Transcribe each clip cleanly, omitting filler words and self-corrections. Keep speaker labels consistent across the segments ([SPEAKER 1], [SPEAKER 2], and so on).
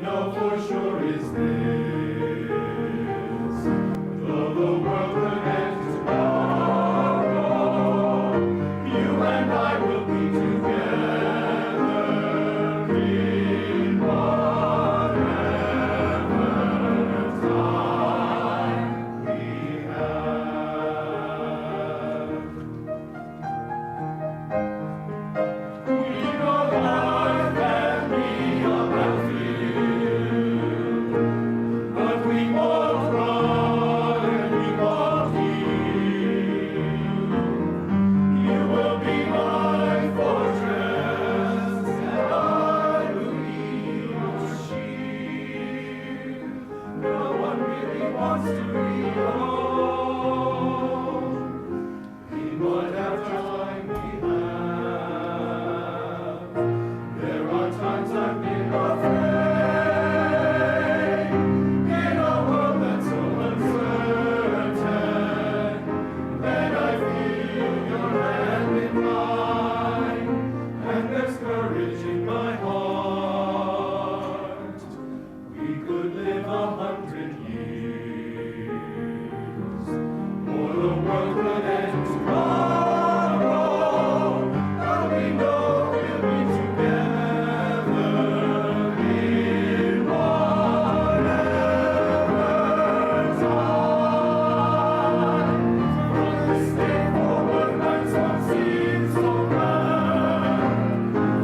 [SPEAKER 1] know for sure is this: though the world could end tomorrow, you and I will be together in whatever time we have. We know life can be a battlefield, but we won't run and we won't yield. You will be my fortress, and I will be your shield. No one really wants to be alone in whatever time we have. There are times I've been afraid in a world that's so uncertain. Then I feel your hand in mine, and there's courage in my heart. We could live 100 years, or the world could end tomorrow, but we know we'll be together in whatever time. From this day forward, nights won't seem so bright.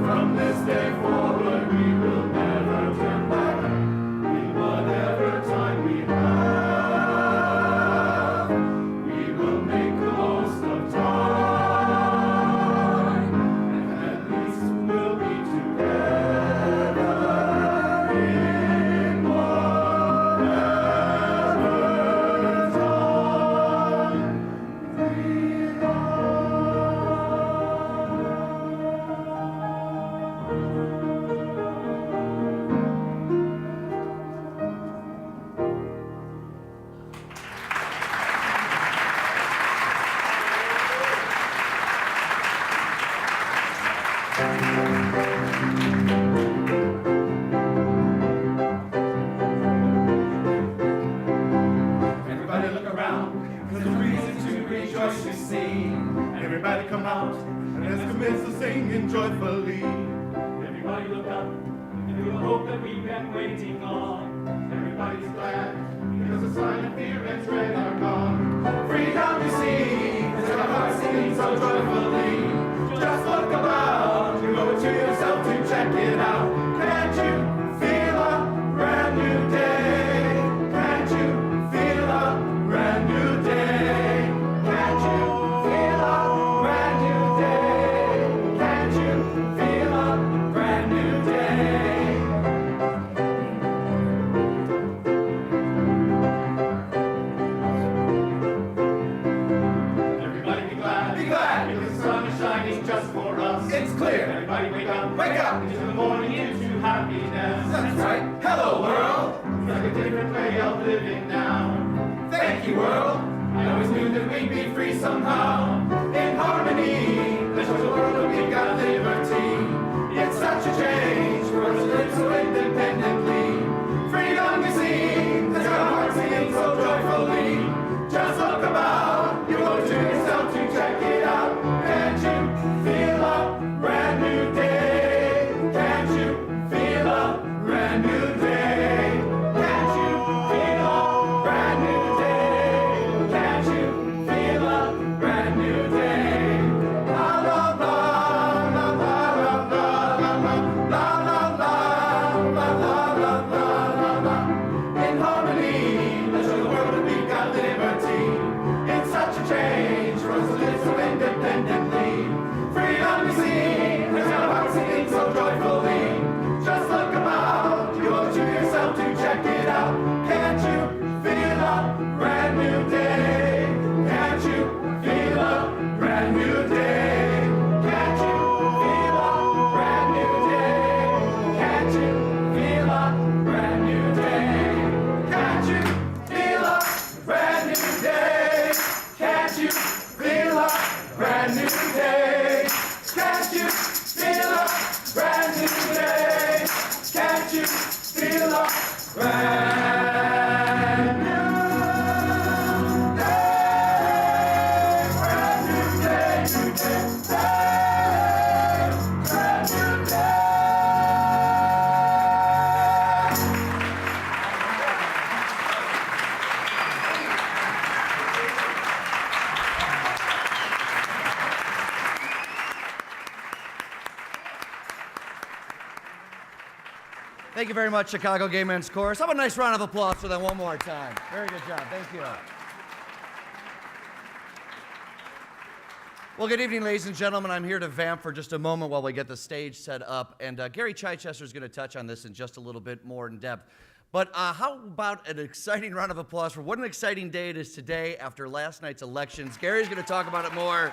[SPEAKER 1] From this day forward, we will never turn back in whatever time we have. We will make the most of time, and at least we'll be together in whatever time we Everybody look around, 'cause there's reason to rejoice, you see. Everybody come out, and let's commence to sing joyfully. Everybody look up, and we will hope that we've been waiting on. Everybody's glad, because the sign of fear and dread are gone. Freedom you see, as our hearts singing so joyfully. Just look about, you owe it to yourself to check it out. Can't you feel a brand new day? Can't you feel a brand new day? Can't you feel a brand new day? Can't you feel a brand new day? Everybody be glad, because the sun is shining just for us. It's clear. Everybody wake up, into the morning, into happiness. That's right. Hello, world. It's like a different way of living now. Thank you, world. I always knew that we'd be free somehow. In harmony, let's show the world that we've got liberty. It's such a change for us to live so independently. Freedom you see, that's our hearts singing so joyfully. Just look about, you owe it to yourself to check it out. Can't you feel a brand new day? Can't you feel a brand new day? Can't you feel a brand new day? Can't you feel a brand new day? La la la la la la la la la la la la la la la la. In harmony, let's show the world that we've got liberty. It's such a change for us to live so independently. Freedom you see, as our hearts singing so joyfully. Just look about, you owe it to yourself to check it out. Can't you feel a brand new day? Can't you feel a brand new day? Can't you feel a brand new day? Can't you feel a brand new day? Can't you feel a brand new day? Can't you feel a brand new day? Can't you feel a brand new day? Can't you feel
[SPEAKER 2] Thank you very much, Chicago Gay Men's Chorus. How about a nice round of applause for them one more time? Very good job. Thank you. Well, good evening, ladies and gentlemen. I'm here to vamp for just a moment while we get the stage set up. And Gary Chichester is going to touch on this in just a little bit more in depth. But how about an exciting round of applause for what an exciting day it is today after last night's elections. Gary's going to talk about it more.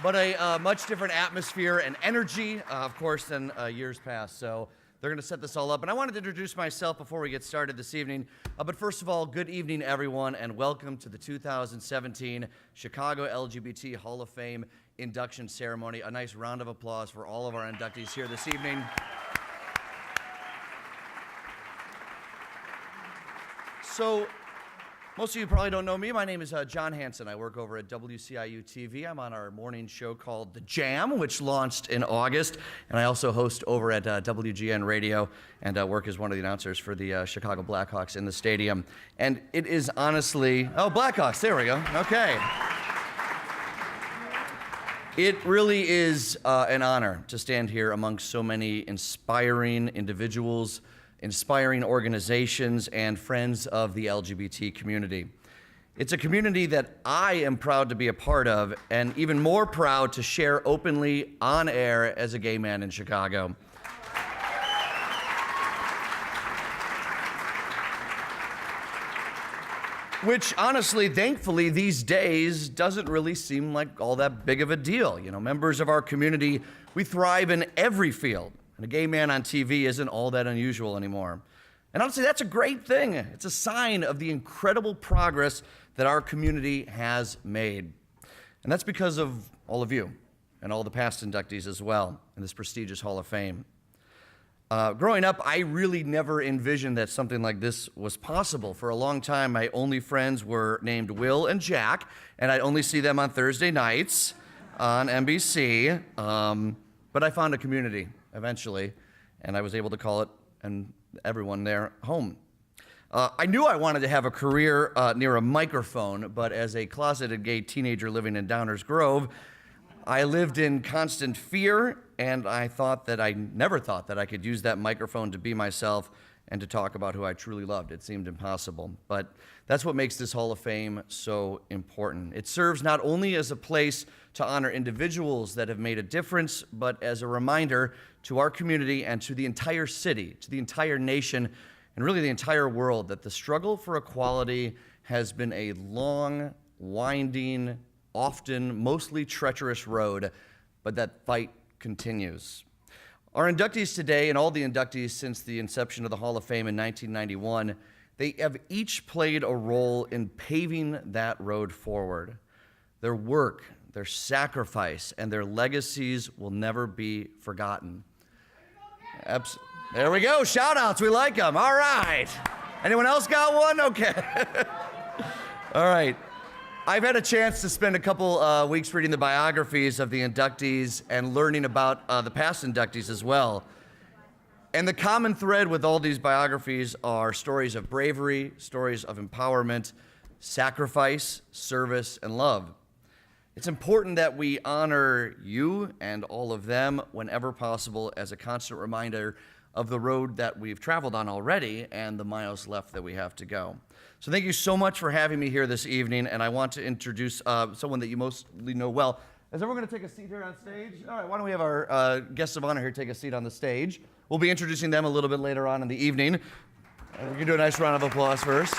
[SPEAKER 2] But a much different atmosphere and energy, of course, than years past. So they're going to set this all up. And I wanted to introduce myself before we get started this evening. But first of all, good evening, everyone, and welcome to the 2017 Chicago LGBT Hall of Fame induction ceremony. A nice round of applause for all of our inductees here this evening. So, most of you probably don't know me. My name is John Hansen. I work over at WCIU TV. I'm on our morning show called The Jam, which launched in August. And I also host over at WGN Radio and work as one of the announcers for the Chicago Blackhawks in the stadium. And it is honestly, oh, Blackhawks, there we go. Okay. It really is an honor to stand here amongst so many inspiring individuals, inspiring organizations, and friends of the LGBT community. It's a community that I am proud to be a part of, and even more proud to share openly on air as a gay man in Chicago. Which, honestly, thankfully, these days doesn't really seem like all that big of a deal. You know, members of our community, we thrive in every field. And a gay man on TV isn't all that unusual anymore. And honestly, that's a great thing. It's a sign of the incredible progress that our community has made. And that's because of all of you and all the past inductees as well in this prestigious Hall of Fame. Growing up, I really never envisioned that something like this was possible. For a long time, my only friends were named Will and Jack, and I'd only see them on Thursday nights on NBC. But I found a community eventually, and I was able to call it and everyone there home. I knew I wanted to have a career near a microphone, but as a closeted gay teenager living in Downers Grove, I lived in constant fear, and I never thought that I could use that microphone to be myself and to talk about who I truly loved. It seemed impossible. But that's what makes this Hall of Fame so important. It serves not only as a place to honor individuals that have made a difference, but as a reminder to our community and to the entire city, to the entire nation, and really the entire world, that the struggle for equality has been a long, winding, often mostly treacherous road, but that fight continues. Our inductees today, and all the inductees since the inception of the Hall of Fame in 1991, they have each played a role in paving that road forward. Their work, their sacrifice, and their legacies will never be forgotten. There we go, shout outs, we like them. All right. Anyone else got one? Okay. All right. I've had a chance to spend a couple weeks reading the biographies of the inductees and learning about the past inductees as well. And the common thread with all these biographies are stories of bravery, stories of empowerment, sacrifice, service, and love. It's important that we honor you and all of them whenever possible as a constant reminder of the road that we've traveled on already and the miles left that we have to go. So thank you so much for having me here this evening, and I want to introduce someone that you mostly know well. Is everyone going to take a seat here on stage? All right, why don't we have our guests of honor here take a seat on the stage. We'll be introducing them a little bit later on in the evening. We can do a nice round of applause first.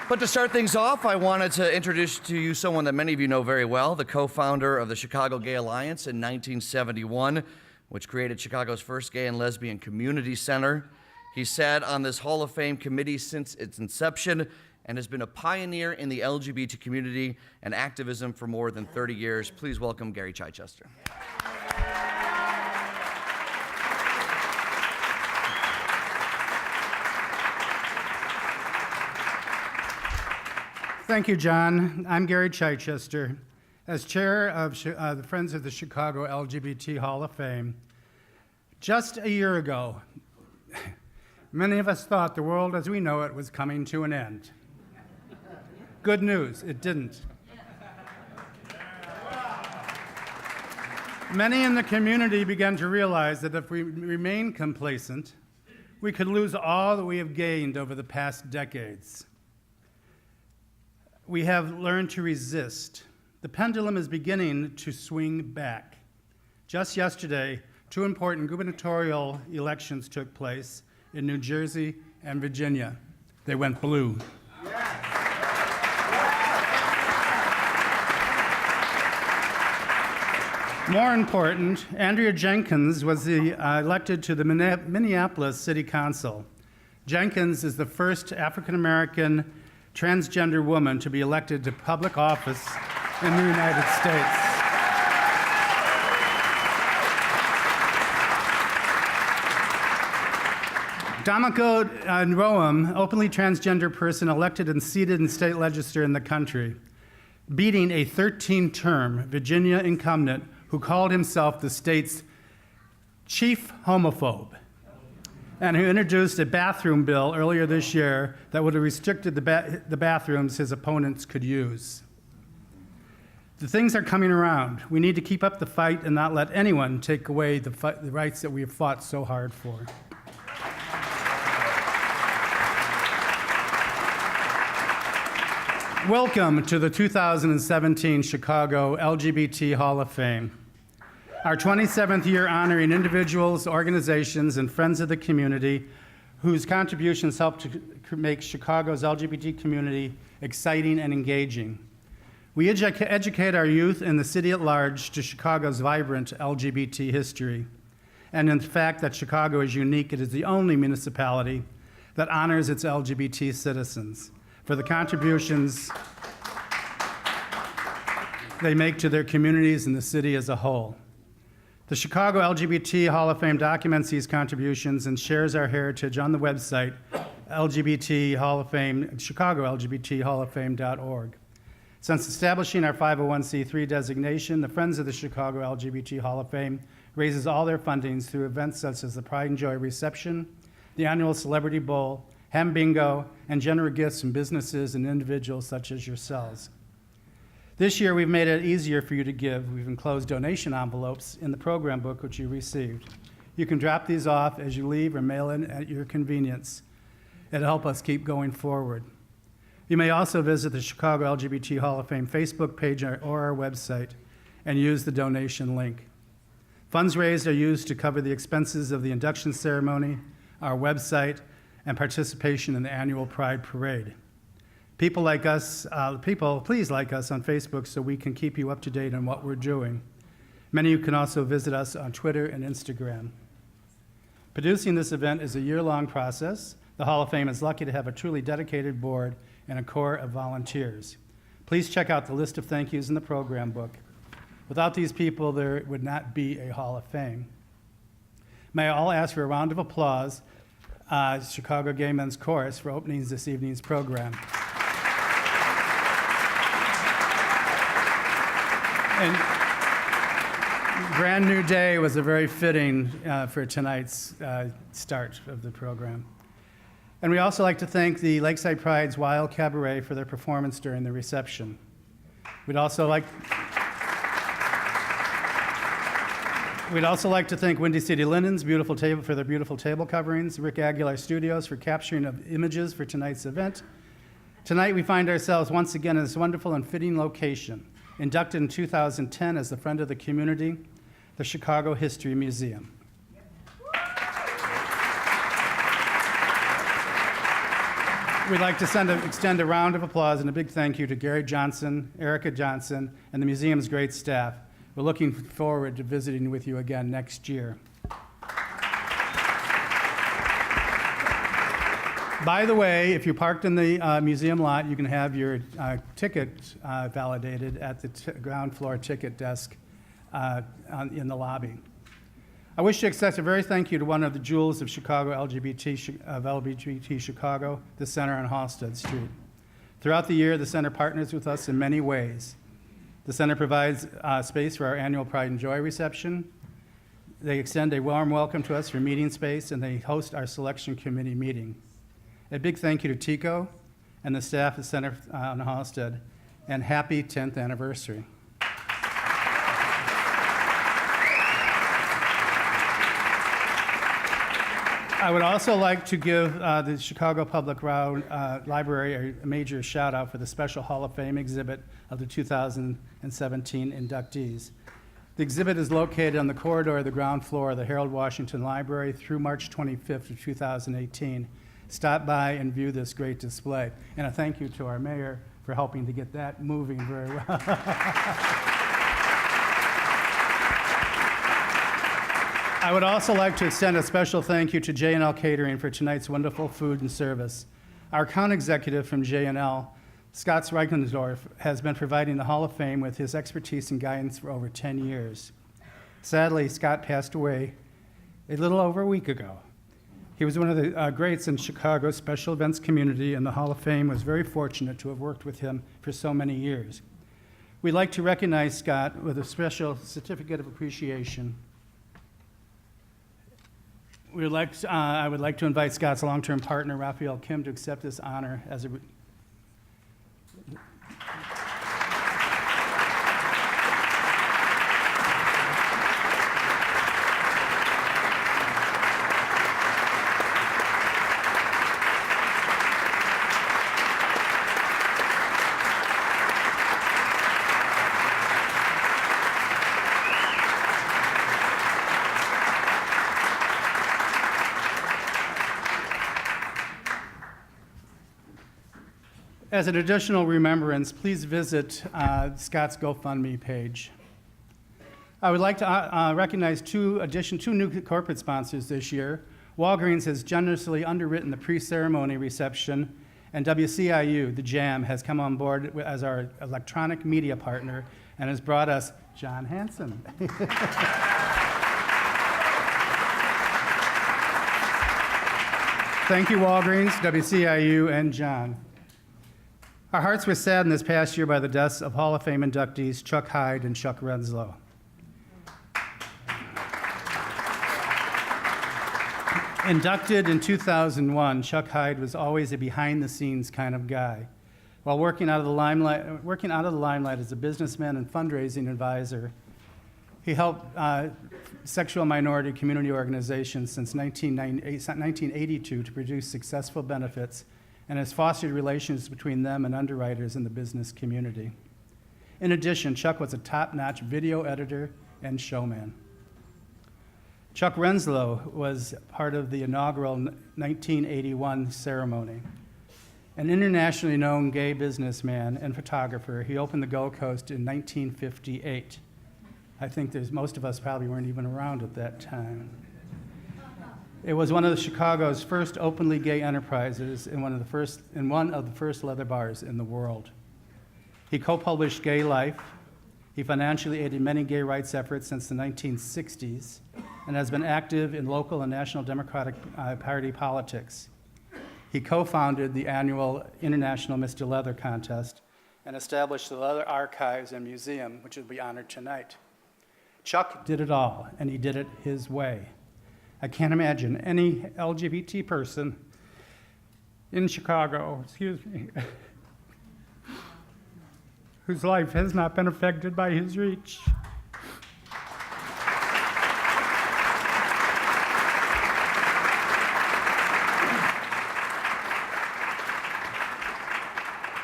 [SPEAKER 2] But to start things off, I wanted to introduce to you someone that many of you know very well, the co-founder of the Chicago Gay Alliance in 1971, which created Chicago's first gay and lesbian community center. He sat on this Hall of Fame committee since its inception and has been a pioneer in the LGBT community and activism for more than 30 years. Please welcome Gary Chichester.
[SPEAKER 3] Thank you, John. I'm Gary Chichester. As chair of the Friends of the Chicago LGBT Hall of Fame, Just a year ago, many of us thought the world as we know it was coming to an end. Good news, it didn't. Many in the community began to realize that if we remain complacent, we could lose all that we have gained over the past decades. We have learned to resist. The pendulum is beginning to swing back. Just yesterday, two important gubernatorial elections took place in New Jersey and Virginia. They went blue. More important, Andrea Jenkins was elected to the Minneapolis City Council. Jenkins is the first African-American transgender woman to be elected to public office in the United States. Damako Rahm, openly transgender person elected and seated in state legislature in the country, beating a 13-term Virginia incumbent who called himself the state's chief homophobe, and who introduced a bathroom bill earlier this year that would have restricted the bathrooms his opponents could use. The things are coming around. We need to keep up the fight and not let anyone take away the rights that we have fought so hard for. Welcome to the 2017 Chicago LGBT Hall of Fame. Our 27th year honoring individuals, organizations, and friends of the community whose contributions helped to make Chicago's LGBT community exciting and engaging. We educate our youth and the city at large to Chicago's vibrant LGBT history. And in fact, that Chicago is unique. It is the only municipality that honors its LGBT citizens for the contributions they make to their communities and the city as a whole. The Chicago LGBT Hall of Fame documents these contributions and shares our heritage on the website LGBT Hall of Fame, ChicagoLGBTHallOfFame.org. Since establishing our 501c3 designation, the Friends of the Chicago LGBT Hall of Fame raises all their fundings through events such as the Pride and Joy Reception, the annual Celebrity Bowl, Hem Bingo, and generous gifts from businesses and individuals such as yourselves. This year, we've made it easier for you to give. We've enclosed donation envelopes in the program book which you received. You can drop these off as you leave or mail in at your convenience. It'll help us keep going forward. You may also visit the Chicago LGBT Hall of Fame Facebook page or our website and use the donation link. Funds raised are used to cover the expenses of the induction ceremony, our website, and participation in the annual Pride Parade. People like us, please like us on Facebook so we can keep you up to date on what we're doing. Many of you can also visit us on Twitter and Instagram. Producing this event is a year-long process. The Hall of Fame is lucky to have a truly dedicated board and a corps of volunteers. Please check out the list of thank yous in the program book. Without these people, there would not be a Hall of Fame. May I all ask for a round of applause, Chicago Gay Men's Chorus, for opening this evening's program. And Brand New Day was a very fitting for tonight's start of the program. And we also like to thank the Lakeside Pride's Wild Cabaret for their performance during the reception. We'd also like to thank Windy City Linens for their beautiful table coverings, Rick Aguilar Studios for capturing of images for tonight's event. Tonight we find ourselves once again in this wonderful and fitting location, inducted in 2010 as the Friend of the Community, the Chicago History Museum. We'd like to extend a round of applause and a big thank you to Gary Johnson, Erica Johnson, and the museum's great staff. We're looking forward to visiting with you again next year. By the way, if you parked in the museum lot, you can have your ticket validated at the ground floor ticket desk in the lobby. I wish to extend a very thank you to one of the jewels of Chicago LGBT Chicago, the Center on Halsted Street. Throughout the year, the Center partners with us in many ways. The Center provides space for our annual Pride and Joy reception. They extend a warm welcome to us for meeting space, and they host our selection committee meeting. A big thank you to Tico and the staff at Center on Halsted, and happy 10th anniversary. I would also like to give the Chicago Public Library a major shout out for the special Hall of Fame exhibit of the 2017 inductees. The exhibit is located on the corridor of the ground floor of the Harold Washington Library through March 25th of 2018. Stop by and view this great display. And a thank you to our mayor for helping to get that moving very well. I would also like to extend a special thank you to J&L Catering for tonight's wonderful food and service. Our account executive from J&L, Scott Reichendorf, has been providing the Hall of Fame with his expertise and guidance for over 10 years. Sadly, Scott passed away a little over a week ago. He was one of the greats in Chicago's special events community, and the Hall of Fame was very fortunate to have worked with him for so many years. We'd like to recognize Scott with a special certificate of appreciation. I would like to invite Scott's long-term partner, Raphael Kim, to accept this honor as a As an additional remembrance, please visit Scott's GoFundMe page. I would like to recognize two new corporate sponsors this year. Walgreens has generously underwritten the pre-ceremony reception, and WCIU, the Jam, has come on board as our electronic media partner and has brought us John Hanson. Thank you, Walgreens, WCIU, and John. Our hearts were saddened this past year by the deaths of Hall of Fame inductees Chuck Hyde and Chuck Renzlo. Inducted in 2001, Chuck Hyde was always a behind-the-scenes kind of guy. While working out of the limelight as a businessman and fundraising advisor, he helped sexual minority community organizations since 1982 to produce successful benefits, and has fostered relations between them and underwriters in the business community. In addition, Chuck was a top-notch video editor and showman. Chuck Renzlo was part of the inaugural 1981 ceremony. An internationally known gay businessman and photographer, he opened the Gold Coast in 1958. I think most of us probably weren't even around at that time. It was one of Chicago's first openly gay enterprises and one of the first leather bars in the world. He co-published Gay Life. He financially aided many gay rights efforts since the 1960s and has been active in local and national Democratic Party politics. He co-founded the annual International Mr. Leather contest and established the Leather Archives and Museum, which will be honored tonight. Chuck did it all, and he did it his way. I can't imagine any LGBT person in Chicago, whose life has not been affected by his reach.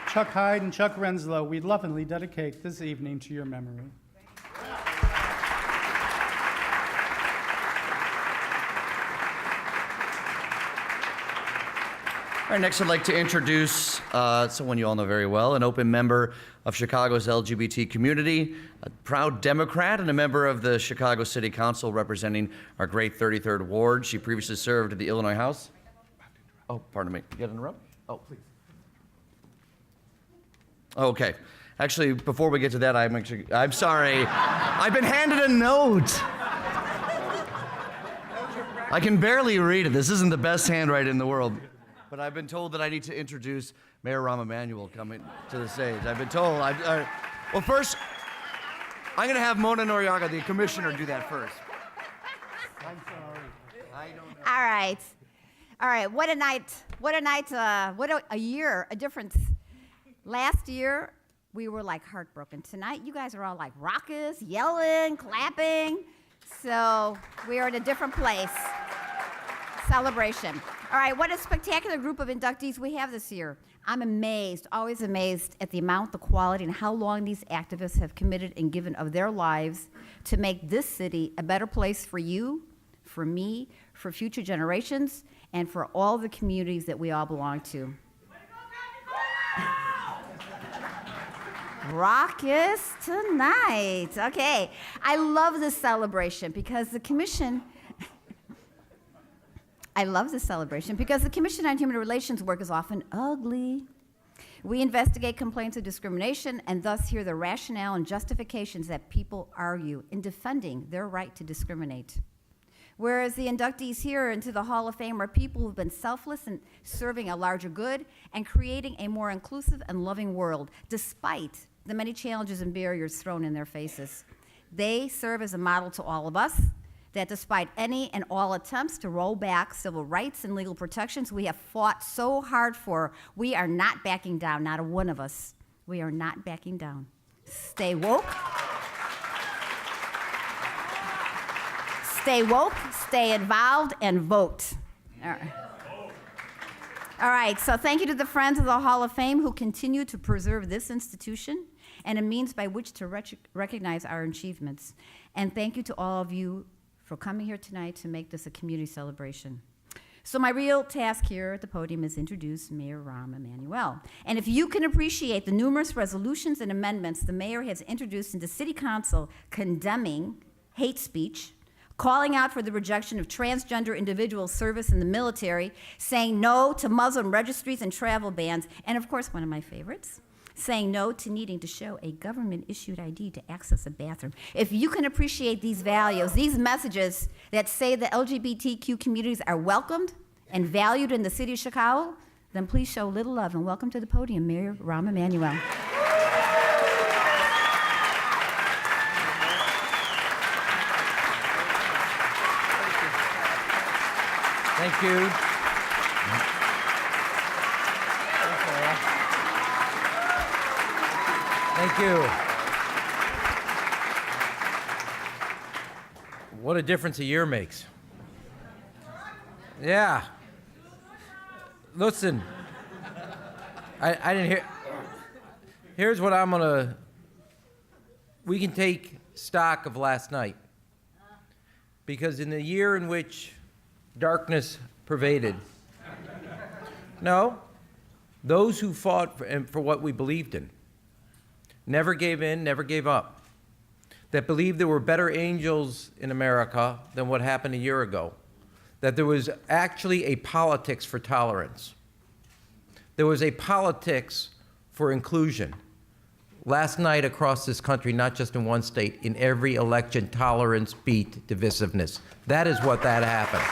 [SPEAKER 3] Chuck Hyde and Chuck Renzlo, we lovingly dedicate this evening to your memory.
[SPEAKER 2] All right, next I'd like to introduce someone you all know very well, an open member of Chicago's LGBT community, a proud Democrat, and a member of the Chicago City Council representing our great 33rd Ward. She previously served in the Illinois House. Oh, pardon me. You got to interrupt? Oh, please. Okay. Actually, before we get to that, I'm sorry. I've been handed a note. I can barely read it. This isn't the best handwriting in the world. But I've been told that I need to introduce Mayor Rahm Emanuel coming to the stage. I've been told. Well, first, I'm going to have Mona Noriaga, the commissioner, do that first.
[SPEAKER 4] All right. All right, what a night, what a year, a difference. Last year, we were like heartbroken. Tonight, you guys are all like raucous, yelling, clapping. So we are in a different place. Celebration. All right, what a spectacular group of inductees we have this year. I'm amazed, always amazed at the amount, the quality, and how long these activists have committed and given of their lives to make this city a better place for you, for me, for future generations, and for all the communities that we all belong to. Raucous tonight. Okay, I love this celebration because the Commission, I love this celebration because the Commission on Human Relations work is often ugly. We investigate complaints of discrimination and thus hear the rationale and justifications that people argue in defending their right to discriminate. Whereas the inductees here into the Hall of Fame are people who've been selfless in serving a larger good and creating a more inclusive and loving world, despite the many challenges and barriers thrown in their faces. They serve as a model to all of us that despite any and all attempts to roll back civil rights and legal protections we have fought so hard for, we are not backing down, not a one of us. We are not backing down. Stay woke. Stay woke, stay involved, and vote. All right. All right, so thank you to the Friends of the Hall of Fame who continue to preserve this institution and a means by which to recognize our achievements. And thank you to all of you for coming here tonight to make this a community celebration. So my real task here at the podium is introduce Mayor Rahm Emanuel. And if you can appreciate the numerous resolutions and amendments the mayor has introduced into City Council condemning hate speech, calling out for the rejection of transgender individual service in the military, saying no to Muslim registries and travel bans, and of course, one of my favorites, saying no to needing to show a government-issued ID to access a bathroom. If you can appreciate these values, these messages that say the LGBTQ communities are welcomed and valued in the city of Chicago, then please show little love and welcome to the podium, Mayor Rahm Emanuel.
[SPEAKER 5] Thank you. Thank you. What a difference a year makes. Yeah. Listen, I didn't hear. Here's what I'm gonna. We can take stock of last night. Because in the year in which darkness pervaded. No, those who fought for what we believed in, never gave in, never gave up, that believed there were better angels in America than what happened a year ago, that there was actually a politics for tolerance. There was a politics for inclusion. Last night across this country, not just in one state, in every election, tolerance beat divisiveness. That is what that happened.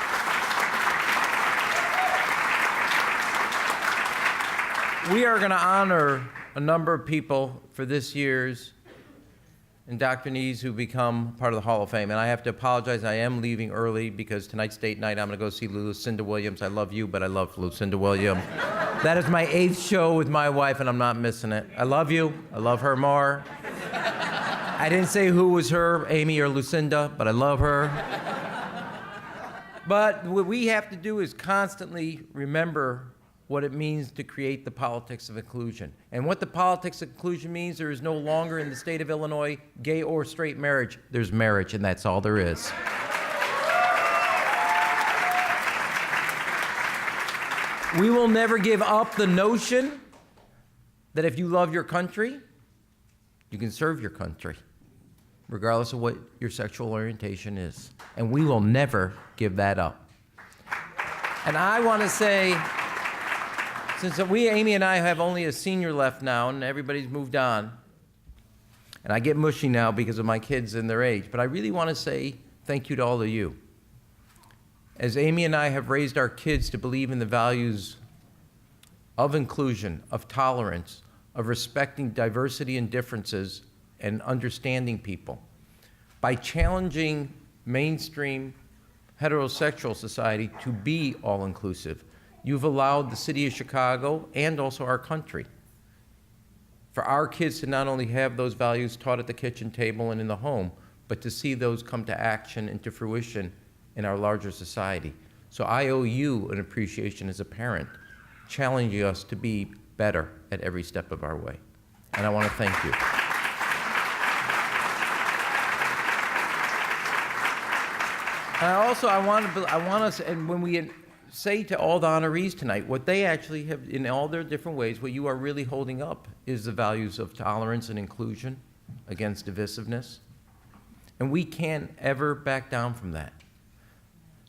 [SPEAKER 5] We are going to honor a number of people for this year's inductees who become part of the Hall of Fame. And I have to apologize, I am leaving early because tonight's date night. I'm going to go see Lucinda Williams. I love you, but I love Lucinda Williams. That is my 8th show with my wife, and I'm not missing it. I love you. I love her more. I didn't say who was her, Amy or Lucinda, but I love her. But what we have to do is constantly remember what it means to create the politics of inclusion. And what the politics of inclusion means, there is no longer in the state of Illinois gay or straight marriage. There's marriage, and that's all there is. We will never give up the notion that if you love your country, you can serve your country, regardless of what your sexual orientation is. And we will never give that up. And I want to say, since Amy and I have only a senior left now and everybody's moved on, and I get mushy now because of my kids and their age, but I really want to say thank you to all of you. As Amy and I have raised our kids to believe in the values of inclusion, of tolerance, of respecting diversity and differences, and understanding people, by challenging mainstream heterosexual society to be all-inclusive. You've allowed the city of Chicago and also our country for our kids to not only have those values taught at the kitchen table and in the home, but to see those come to action and to fruition in our larger society. So I owe you an appreciation as a parent, challenging us to be better at every step of our way. And I want to thank you. And I want us, and when we say to all the honorees tonight, what they actually have, in all their different ways, what you are really holding up is the values of tolerance and inclusion against divisiveness. And we can't ever back down from that.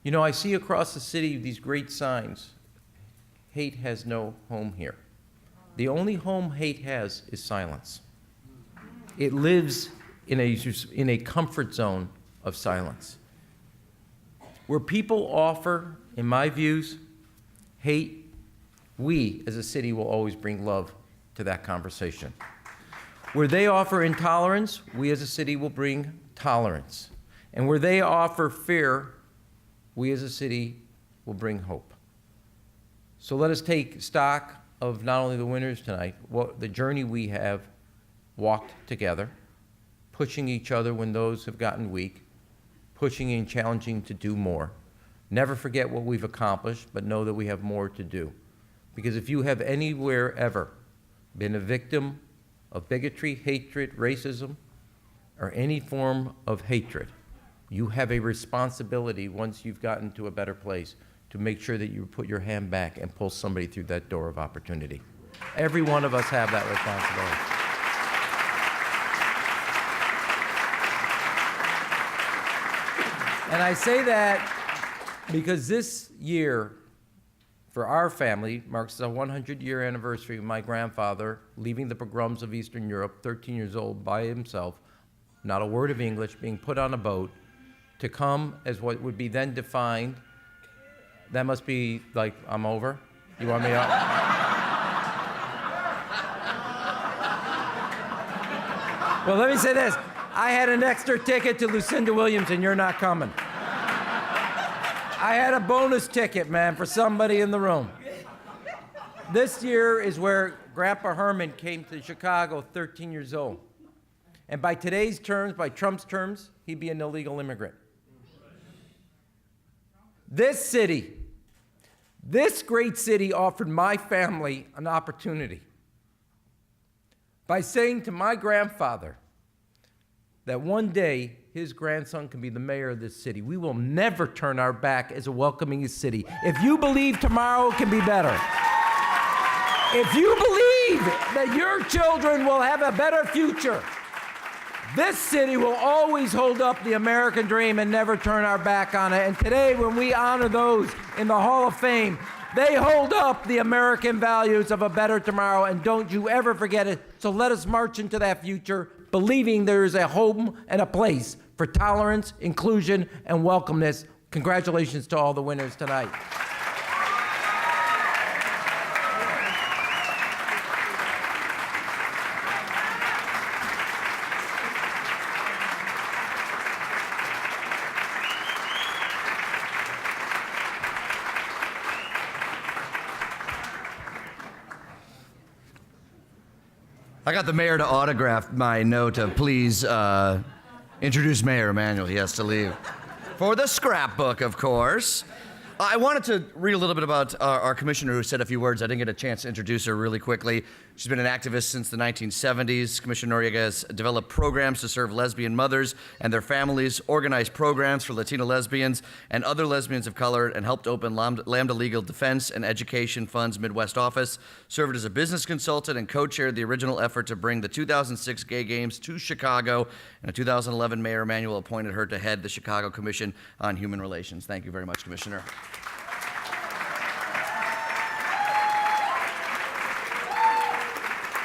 [SPEAKER 5] You know, I see across the city these great signs. Hate has no home here. The only home hate has is silence. It lives in a comfort zone of silence. Where people offer, in my views, hate, we as a city will always bring love to that conversation. Where they offer intolerance, we as a city will bring tolerance. And where they offer fear, we as a city will bring hope. So let us take stock of not only the winners tonight, the journey we have walked together, pushing each other when those have gotten weak, pushing and challenging to do more. Never forget what we've accomplished, but know that we have more to do. Because if you have anywhere ever been a victim of bigotry, hatred, racism, or any form of hatred, you have a responsibility once you've gotten to a better place to make sure that you put your hand back and pull somebody through that door of opportunity. Every one of us have that responsibility. And I say that because this year, for our family, marks the 100-year anniversary of my grandfather leaving the pogroms of Eastern Europe, 13 years old, by himself, not a word of English, being put on a boat to come as what would be then defined. That must be like, I'm over? You want me out? Well, let me say this. I had an extra ticket to Lucinda Williams, and you're not coming. I had a bonus ticket, man, for somebody in the room. This year is where Grandpa Herman came to Chicago, 13 years old. And by today's terms, by Trump's terms, he'd be an illegal immigrant. This city, this great city offered my family an opportunity by saying to my grandfather that one day his grandson can be the mayor of this city. We will never turn our back as a welcoming city. If you believe tomorrow can be better, if you believe that your children will have a better future, this city will always hold up the American dream and never turn our back on it. And today, when we honor those in the Hall of Fame, they hold up the American values of a better tomorrow, and don't you ever forget it. So let us march into that future, believing there is a home and a place for tolerance, inclusion, and welcomeness. Congratulations to all the winners tonight.
[SPEAKER 2] I got the mayor to autograph my note of please introduce Mayor Emanuel. He has to leave. For the scrapbook, of course. I wanted to read a little bit about our commissioner who said a few words. I didn't get a chance to introduce her really quickly. She's been an activist since the 1970s. Commissioner Noriega has developed programs to serve lesbian mothers and their families, organized programs for Latino lesbians and other lesbians of color, and helped open Lambda Legal Defense and Education Fund's Midwest office, served as a business consultant, and co-chaired the original effort to bring the 2006 Gay Games to Chicago. And in 2011, Mayor Emanuel appointed her to head the Chicago Commission on Human Relations. Thank you very much, Commissioner.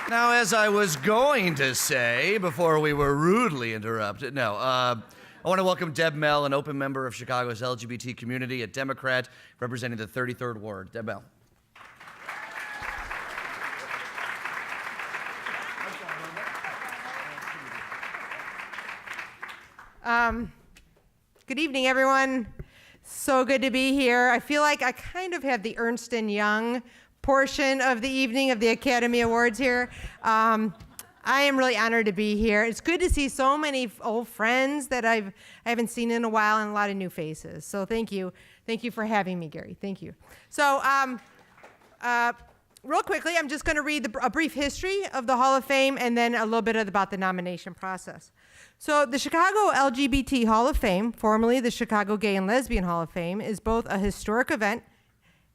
[SPEAKER 2] Now, as I was going to say before we were rudely interrupted, I want to welcome Deb Mell, an open member of Chicago's LGBT community, a Democrat representing the 33rd Ward. Deb Mell.
[SPEAKER 6] Good evening, everyone. So good to be here. I feel like I kind of have the Ernst & Young portion of the evening of the Academy Awards here. I am really honored to be here. It's good to see so many old friends that I haven't seen in a while and a lot of new faces. So thank you. Thank you for having me, Gary. Thank you. So real quickly, I'm just going to read a brief history of the Hall of Fame and then a little bit about the nomination process. So the Chicago LGBT Hall of Fame, formerly the Chicago Gay and Lesbian Hall of Fame, is both a historic event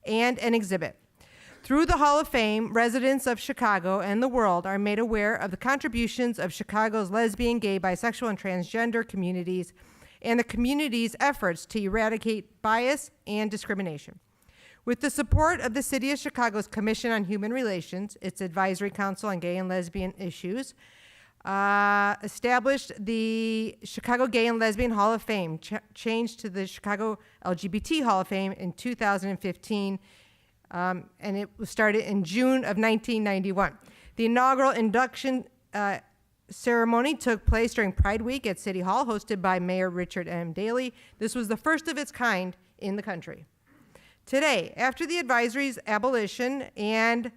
[SPEAKER 6] and an exhibit. Through the Hall of Fame, residents of Chicago and the world are made aware of the contributions of Chicago's lesbian, gay, bisexual, and transgender communities and the community's efforts to eradicate bias and discrimination. With the support of the City of Chicago's Commission on Human Relations, its Advisory Council on Gay and Lesbian Issues, established the Chicago Gay and Lesbian Hall of Fame, changed to the Chicago LGBT Hall of Fame in 2015, and it was started in June of 1991. The inaugural induction ceremony took place during Pride Week at City Hall, hosted by Mayor Richard M. Daley. This was the first of its kind in the country. Today, after the advisory's abolition and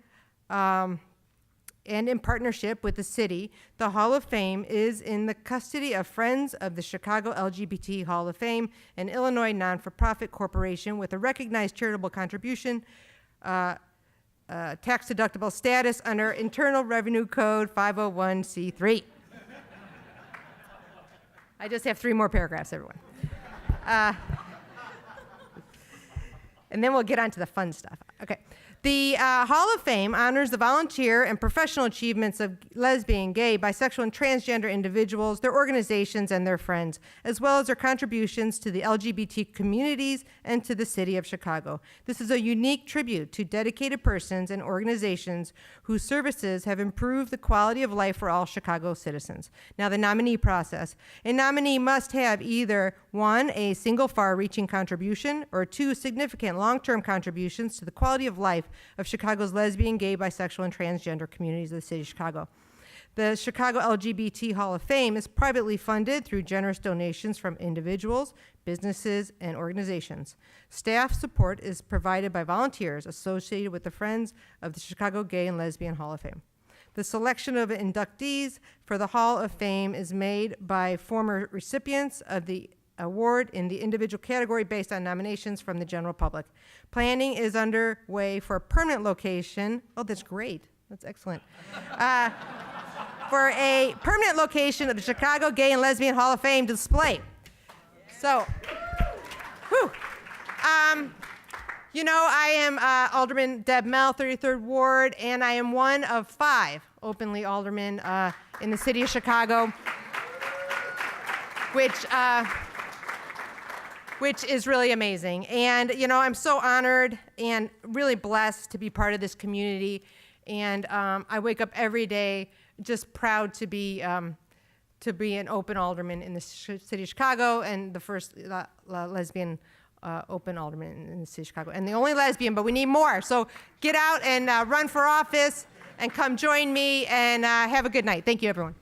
[SPEAKER 6] in partnership with the city, the Hall of Fame is in the custody of Friends of the Chicago LGBT Hall of Fame, an Illinois non-for-profit corporation with a recognized charitable contribution, tax-deductible status under Internal Revenue Code 501c3. I just have 3 more paragraphs, everyone. And then we'll get on to the fun stuff. Okay. The Hall of Fame honors the volunteer and professional achievements of lesbian, gay, bisexual, and transgender individuals, their organizations, and their friends, as well as their contributions to the LGBT communities and to the city of Chicago. This is a unique tribute to dedicated persons and organizations whose services have improved the quality of life for all Chicago citizens. Now, the nominee process. A nominee must have either 1, a single far-reaching contribution, or 2, significant long-term contributions to the quality of life of Chicago's lesbian, gay, bisexual, and transgender communities of the city of Chicago. The Chicago LGBT Hall of Fame is privately funded through generous donations from individuals, businesses, and organizations. Staff support is provided by volunteers associated with the Friends of the Chicago Gay and Lesbian Hall of Fame. The selection of inductees for the Hall of Fame is made by former recipients of the award in the individual category based on nominations from the general public. Planning is underway for a permanent location. Oh, that's great. That's excellent. For a permanent location of the Chicago Gay and Lesbian Hall of Fame display. So, whew. You know, I am Alderman Deb Mell, 33rd Ward, and I am one of 5 openly aldermen in the city of Chicago, which is really amazing. And, you know, I'm so honored and really blessed to be part of this community. And I wake up every day just proud to be an open alderman in the city of Chicago and the first lesbian open alderman in the city of Chicago. And the only lesbian, but we need more. So get out and run for office and come join me and have a good night. Thank you, everyone.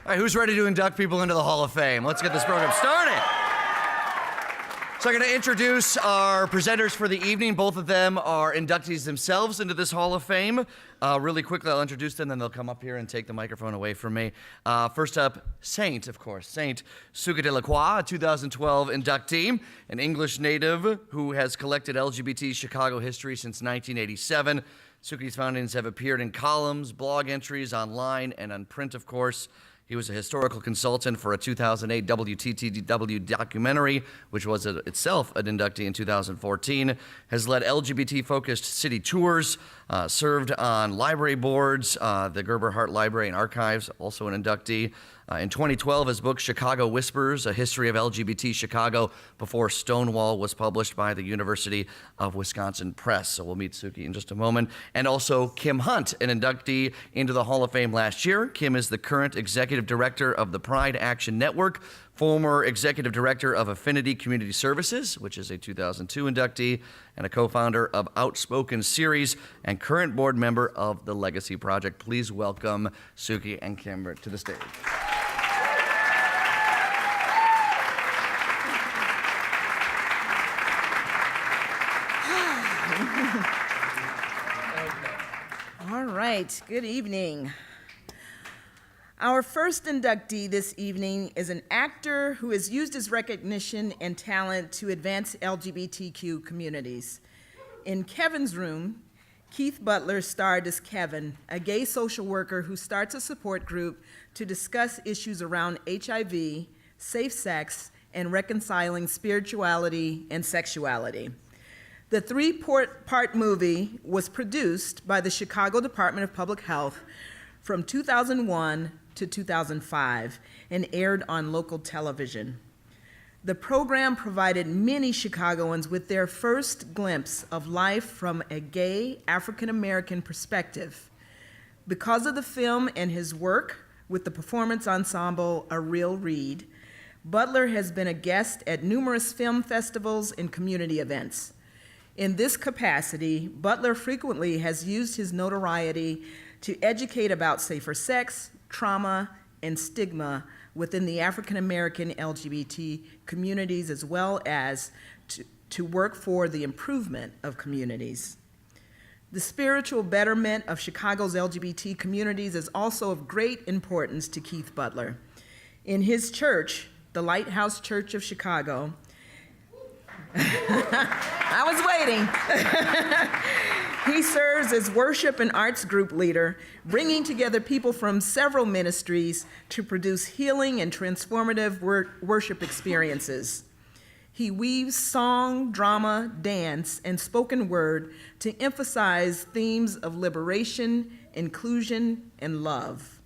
[SPEAKER 2] All right, who's ready to induct people into the Hall of Fame? Let's get this program started. So I'm going to introduce our presenters for the evening. Both of them are inductees themselves into this Hall of Fame. Really quickly, I'll introduce them, then they'll come up here and take the microphone away from me. First up, Saint, of course. Saint Sucre de la Croix, a 2012 inductee, an English native who has collected LGBT Chicago history since 1987. Sucre's foundings have appeared in columns, blog entries, online, and on print, of course. He was a historical consultant for a 2008 WTTW documentary, which was itself an inductee in 2014, has led LGBT-focused city tours, served on library boards, the Gerber Hart Library and Archives, also an inductee. In 2012, his book, Chicago Whispers, A History of LGBT Chicago Before Stonewall, was published by the University of Wisconsin Press. So we'll meet Suki in just a moment. And also Kim Hunt, an inductee into the Hall of Fame last year. Kim is the current executive Executive Director of the Pride Action Network, former Executive Director of Affinity Community Services, which is a 2002 inductee, and a co-founder of Outspoken Series, and current board member of the Legacy Project. Please welcome Suki and Kimber to the stage.
[SPEAKER 7] All right, good evening. Our first inductee this evening is an actor who has used his recognition and talent to advance LGBTQ communities. In Kevin's Room, Keith Butler starred as Kevin, a gay social worker who starts a support group to discuss issues around HIV, safe sex, and reconciling spirituality and sexuality. The three-part movie was produced by the Chicago Department of Public Health from 2001 to 2005 and aired on local television. The program provided many Chicagoans with their first glimpse of life from a gay African-American perspective. Because of the film and his work with the performance ensemble A Real Read, Butler has been a guest at numerous film festivals and community events. In this capacity, Butler frequently has used his notoriety to educate about safer sex, trauma, and stigma within the African American LGBT communities, as well as to work for the improvement of communities. The spiritual betterment of Chicago's LGBT communities is also of great importance to Keith Butler. In his church, the Lighthouse Church of Chicago, I was waiting. He serves as worship and arts group leader, bringing together people from several ministries to produce healing and transformative worship experiences. He weaves song, drama, dance, and spoken word to emphasize themes of liberation, inclusion, and love.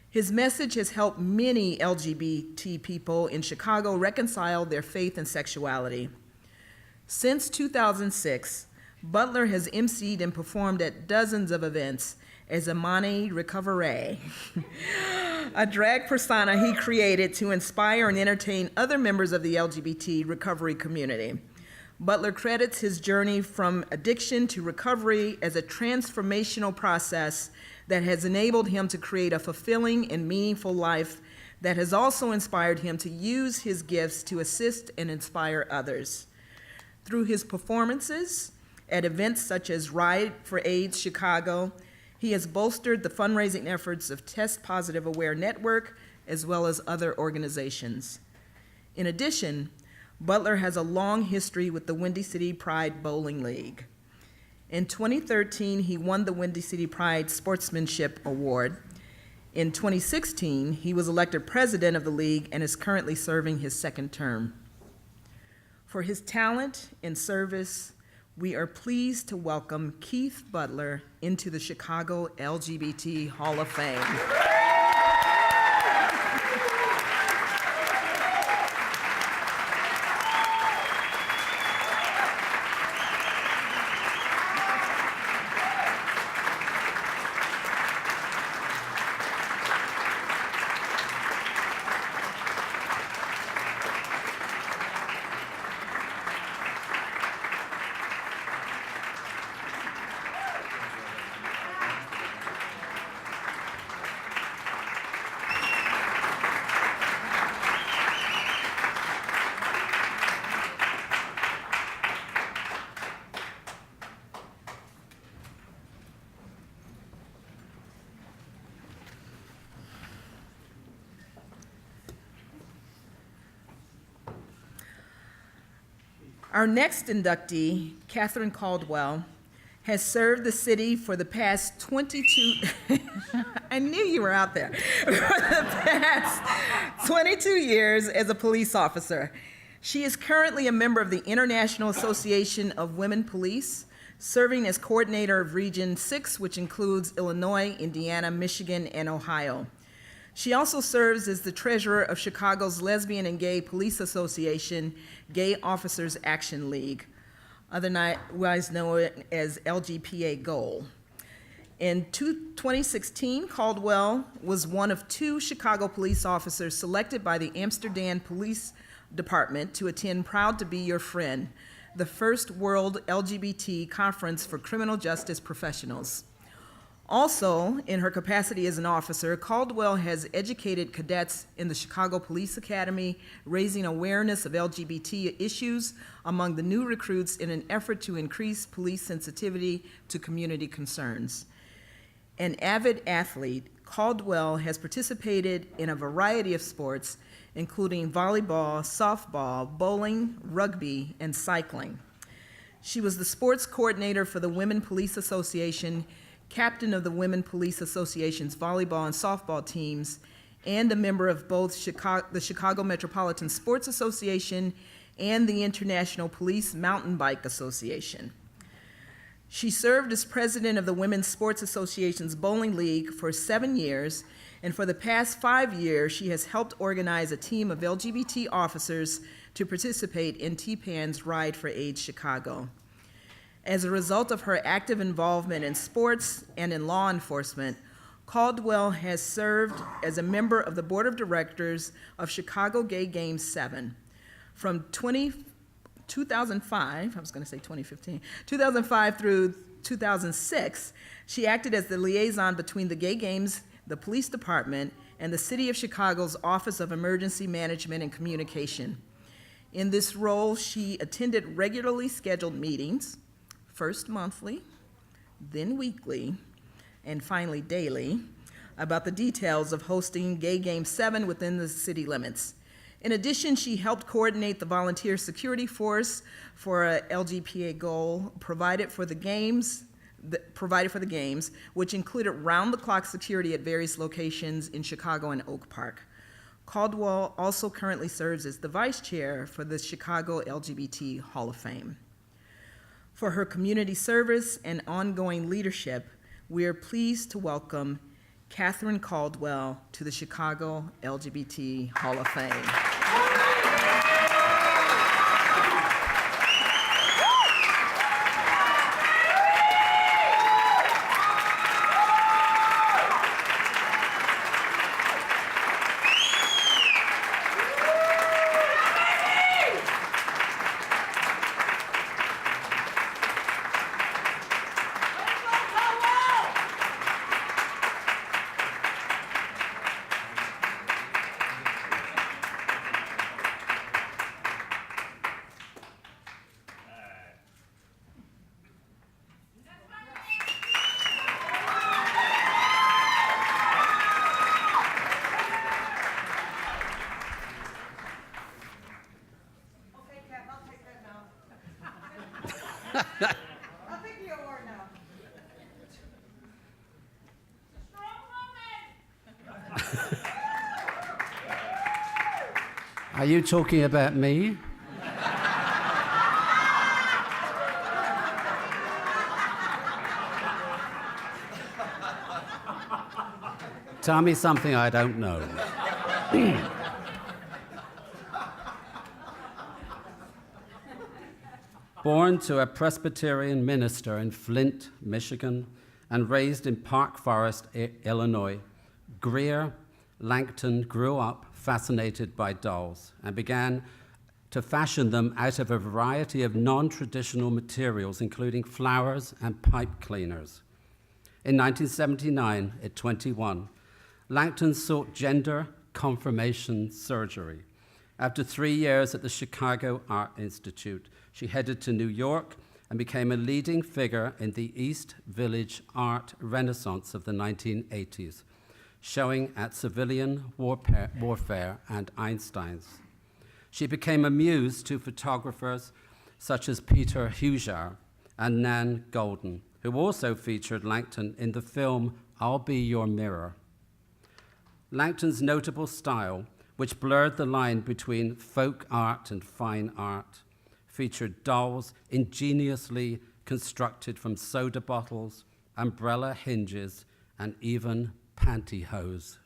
[SPEAKER 7] His message has helped many LGBT people in Chicago reconcile their faith and sexuality. Since 2006, Butler has emceed and performed at dozens of events as Imani Recovery, a drag persona he created to inspire and entertain other members of the LGBT recovery community. Butler credits his journey from addiction to recovery as a transformational process that has enabled him to create a fulfilling and meaningful life that has also inspired him to use his gifts to assist and inspire others. Through his performances at events such as Ride for AIDS Chicago, he has bolstered the fundraising efforts of Test Positive Aware Network, as well as other organizations. In addition, Butler has a long history with the Windy City Pride Bowling League. In 2013, he won the Windy City Pride Sportsmanship Award. In 2016, he was elected president of the league and is currently serving his second term. For his talent and service, we are pleased to welcome Keith Butler into the Chicago LGBT Hall of Fame. Our next inductee, Katherine Caldwell, has served the city for the past 22, I knew you were out there, for the past 22 years as a police officer. She is currently a member of the International Association of Women Police, serving as coordinator of Region 6, which includes Illinois, Indiana, Michigan, and Ohio. She also serves as the treasurer of Chicago's Lesbian and Gay Police Association, Gay Officers Action League, otherwise known as LGPA Goal. In 2016, Caldwell was one of 2 Chicago police officers selected by the Amsterdam Police Department to attend Proud to Be Your Friend, the first World LGBT Conference for Criminal Justice Professionals. Also, in her capacity as an officer, Caldwell has educated cadets in the Chicago Police Academy, raising awareness of LGBT issues among the new recruits in an effort to increase police sensitivity to community concerns. An avid athlete, Caldwell has participated in a variety of sports, including volleyball, softball, bowling, rugby, and cycling. She was the sports coordinator for the Women Police Association, captain of the Women Police Association's volleyball and softball teams, and a member of both the Chicago Metropolitan Sports Association and the International Police Mountain Bike Association. She served as president of the Women's Sports Association's Bowling League for 7 years, and for the past 5 years, she has helped organize a team of LGBT officers to participate in TPAN's Ride for AIDS Chicago. As a result of her active involvement in sports and in law enforcement, Caldwell has served as a member of the board of directors of Chicago Gay Games 7. From 2005, I was going to say 2015, 2005 through 2006, she acted as the liaison between the Gay Games, the police department, and the City of Chicago's Office of Emergency Management and Communication. In this role, she attended regularly scheduled meetings, first monthly, then weekly, and finally daily, about the details of hosting Gay Game 7 within the city limits. In addition, she helped coordinate the volunteer security force for a LGPA goal provided for the games, which included round-the-clock security at various locations in Chicago and Oak Park. Caldwell also currently serves as the vice chair for the Chicago LGBT Hall of Fame. For her community service and ongoing leadership, we are pleased to welcome Katherine Caldwell to the Chicago LGBT Hall of Fame.
[SPEAKER 6] I'll take the award now.
[SPEAKER 8] Are you talking about me? Tell me something I don't know. Born to a Presbyterian minister in Flint, Michigan, and raised in Park Forest, Illinois, Greer Langton grew up fascinated by dolls and began to fashion them out of a variety of non-traditional materials, including flowers and pipe cleaners. In 1979, at 21, Langton sought gender confirmation surgery. After 3 years at the Chicago Art Institute, she headed to New York and became a leading figure in the East Village art renaissance of the 1980s, showing at Civilian Warfare and Einstein's. She became a muse to photographers such as Peter Hujar and Nan Golden, who also featured Langton in the film I'll Be Your Mirror. Langton's notable style, which blurred the line between folk art and fine art, featured dolls ingeniously constructed from soda bottles, umbrella hinges, and even pantyhose.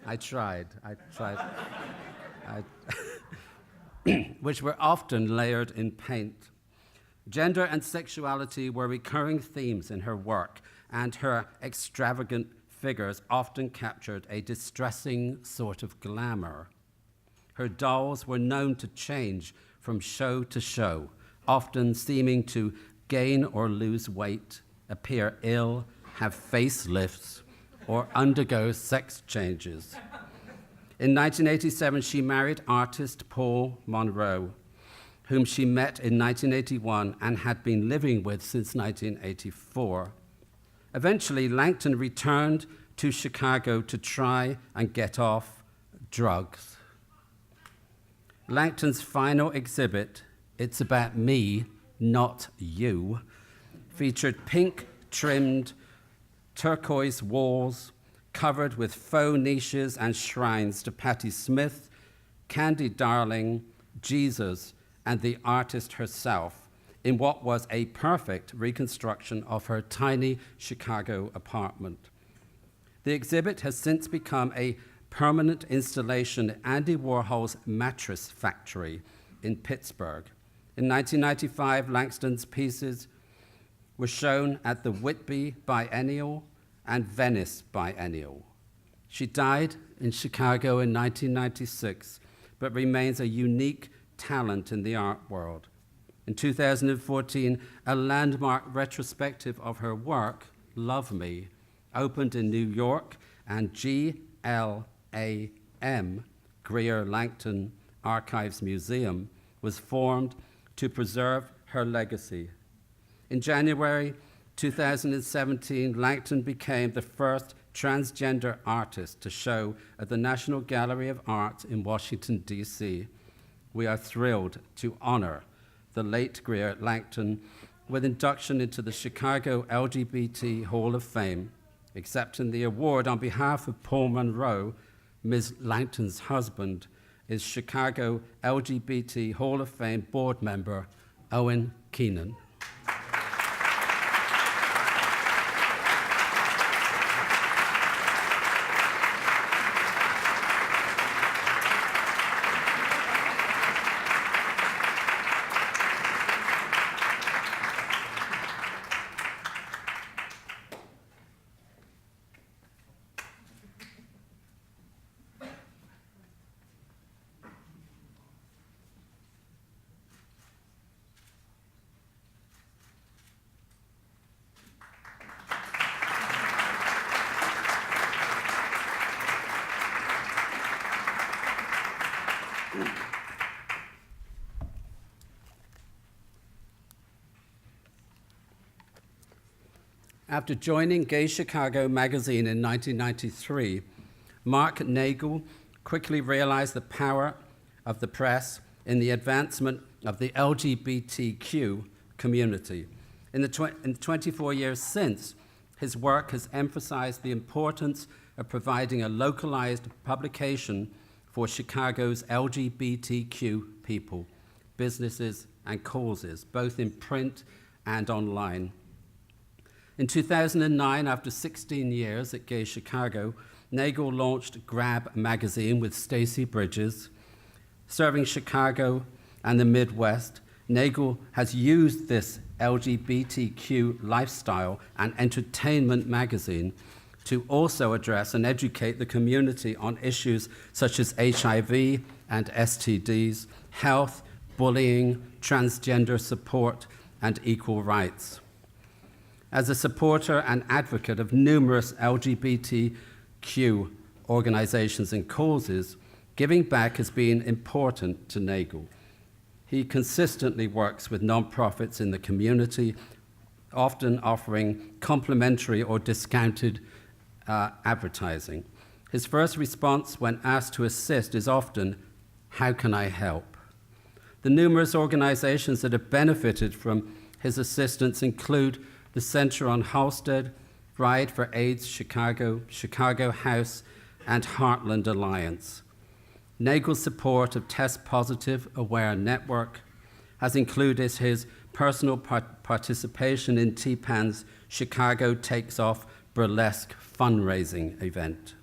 [SPEAKER 8] I tried. which were often layered in paint. Gender and sexuality were recurring themes in her work, and her extravagant figures often captured a distressing sort of glamour. Her dolls were known to change from show to show, often seeming to gain or lose weight, appear ill, have facelifts, or undergo sex changes. In 1987, she married artist Paul Monroe, whom she met in 1981 and had been living with since 1984. Eventually, Langton returned to Chicago to try and get off drugs. Langton's final exhibit, It's About Me, Not You, featured pink-trimmed turquoise walls covered with faux niches and shrines to Patti Smith, Candy Darling, Jesus, and the artist herself, in what was a perfect reconstruction of her tiny Chicago apartment. The exhibit has since become a permanent installation at Andy Warhol's Mattress factory in Pittsburgh. In 1995, Langton's pieces were shown at the Whitby Biennial and Venice Biennial. She died in Chicago in 1996, but remains a unique talent in the art world. In 2014, a landmark retrospective of her work, Love Me, opened in New York, and GLAM, Greer Langton Archives Museum, was formed to preserve her legacy. In January 2017, Langton became the first transgender artist to show at the National Gallery of Art in Washington, D.C. We are thrilled to honor the late Greer Langton with induction into the Chicago LGBT Hall of Fame. Accepting the award on behalf of Paul Monroe, Ms. Langton's husband, is Chicago LGBT Hall of Fame board member Owen Keenan. After joining Gay Chicago magazine in 1993, Mark Nagle quickly realized the power of the press in the advancement of the LGBTQ community. In the 24 years since, his work has emphasized the importance of providing a localized publication for Chicago's LGBTQ people, businesses, and causes, both in print and online. In 2009, after 16 years at Gay Chicago, Nagle launched Grab magazine with Stacy Bridges. Serving Chicago and the Midwest, Nagle has used this LGBTQ lifestyle and entertainment magazine to also address and educate the community on issues such as HIV and STDs, health, bullying, transgender support, and equal rights. As a supporter and advocate of numerous LGBTQ organizations and causes, giving back has been important to Nagle. He consistently works with nonprofits in the community, often offering complimentary or discounted advertising. His first response when asked to assist is often, "How can I help?" The numerous organizations that have benefited from his assistance include the Center on Halsted, Ride for AIDS Chicago, Chicago House, and Heartland Alliance. Nagle's support of Test Positive Aware Network has included his personal participation in T-Pan's Chicago Takes Off burlesque fundraising event.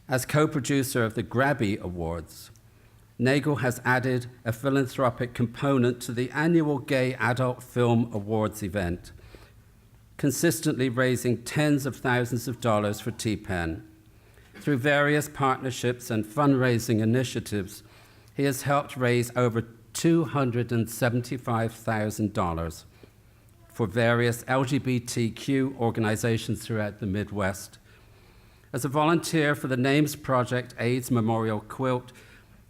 [SPEAKER 8] As co-producer of the Grabby Awards, Nagle has added a philanthropic component to the annual Gay Adult Film Awards event, consistently raising tens of thousands of dollars for T-PEN. Through various partnerships and fundraising initiatives, he has helped raise over $275,000 for various LGBTQ organizations throughout the Midwest. As a volunteer for the Names Project AIDS Memorial Quilt,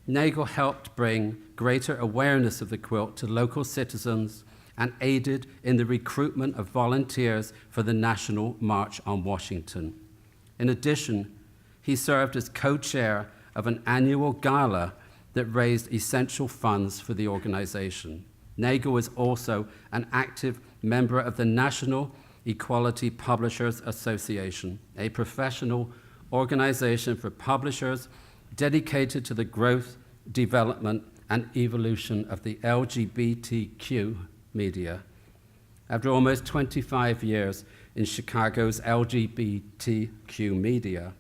[SPEAKER 8] Nagle helped bring greater awareness of the quilt to local citizens and aided in the recruitment of volunteers for the National March on Washington. In addition, he served as co-chair of an annual gala that raised essential funds for the organization. Nagle is also an active member of the National Equality Publishers Association, a professional organization for publishers dedicated to the growth, development, and evolution of the LGBTQ media. After almost 25 years in Chicago's LGBTQ media,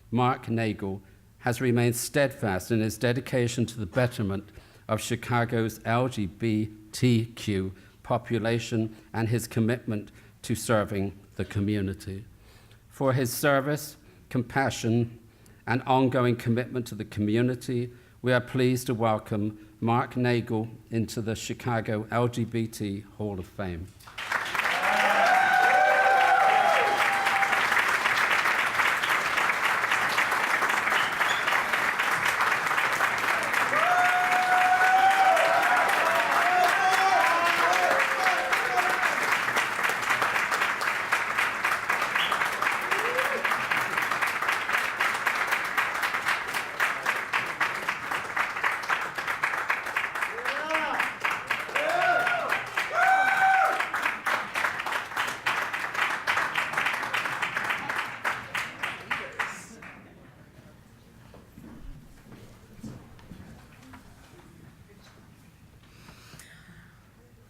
[SPEAKER 8] Mark Nagle has remained steadfast in his dedication to the betterment of Chicago's LGBTQ population and his commitment to serving the community. For his service, compassion, and ongoing commitment to the community, we are pleased to welcome Mark Nagle into the Chicago LGBT Hall of Fame.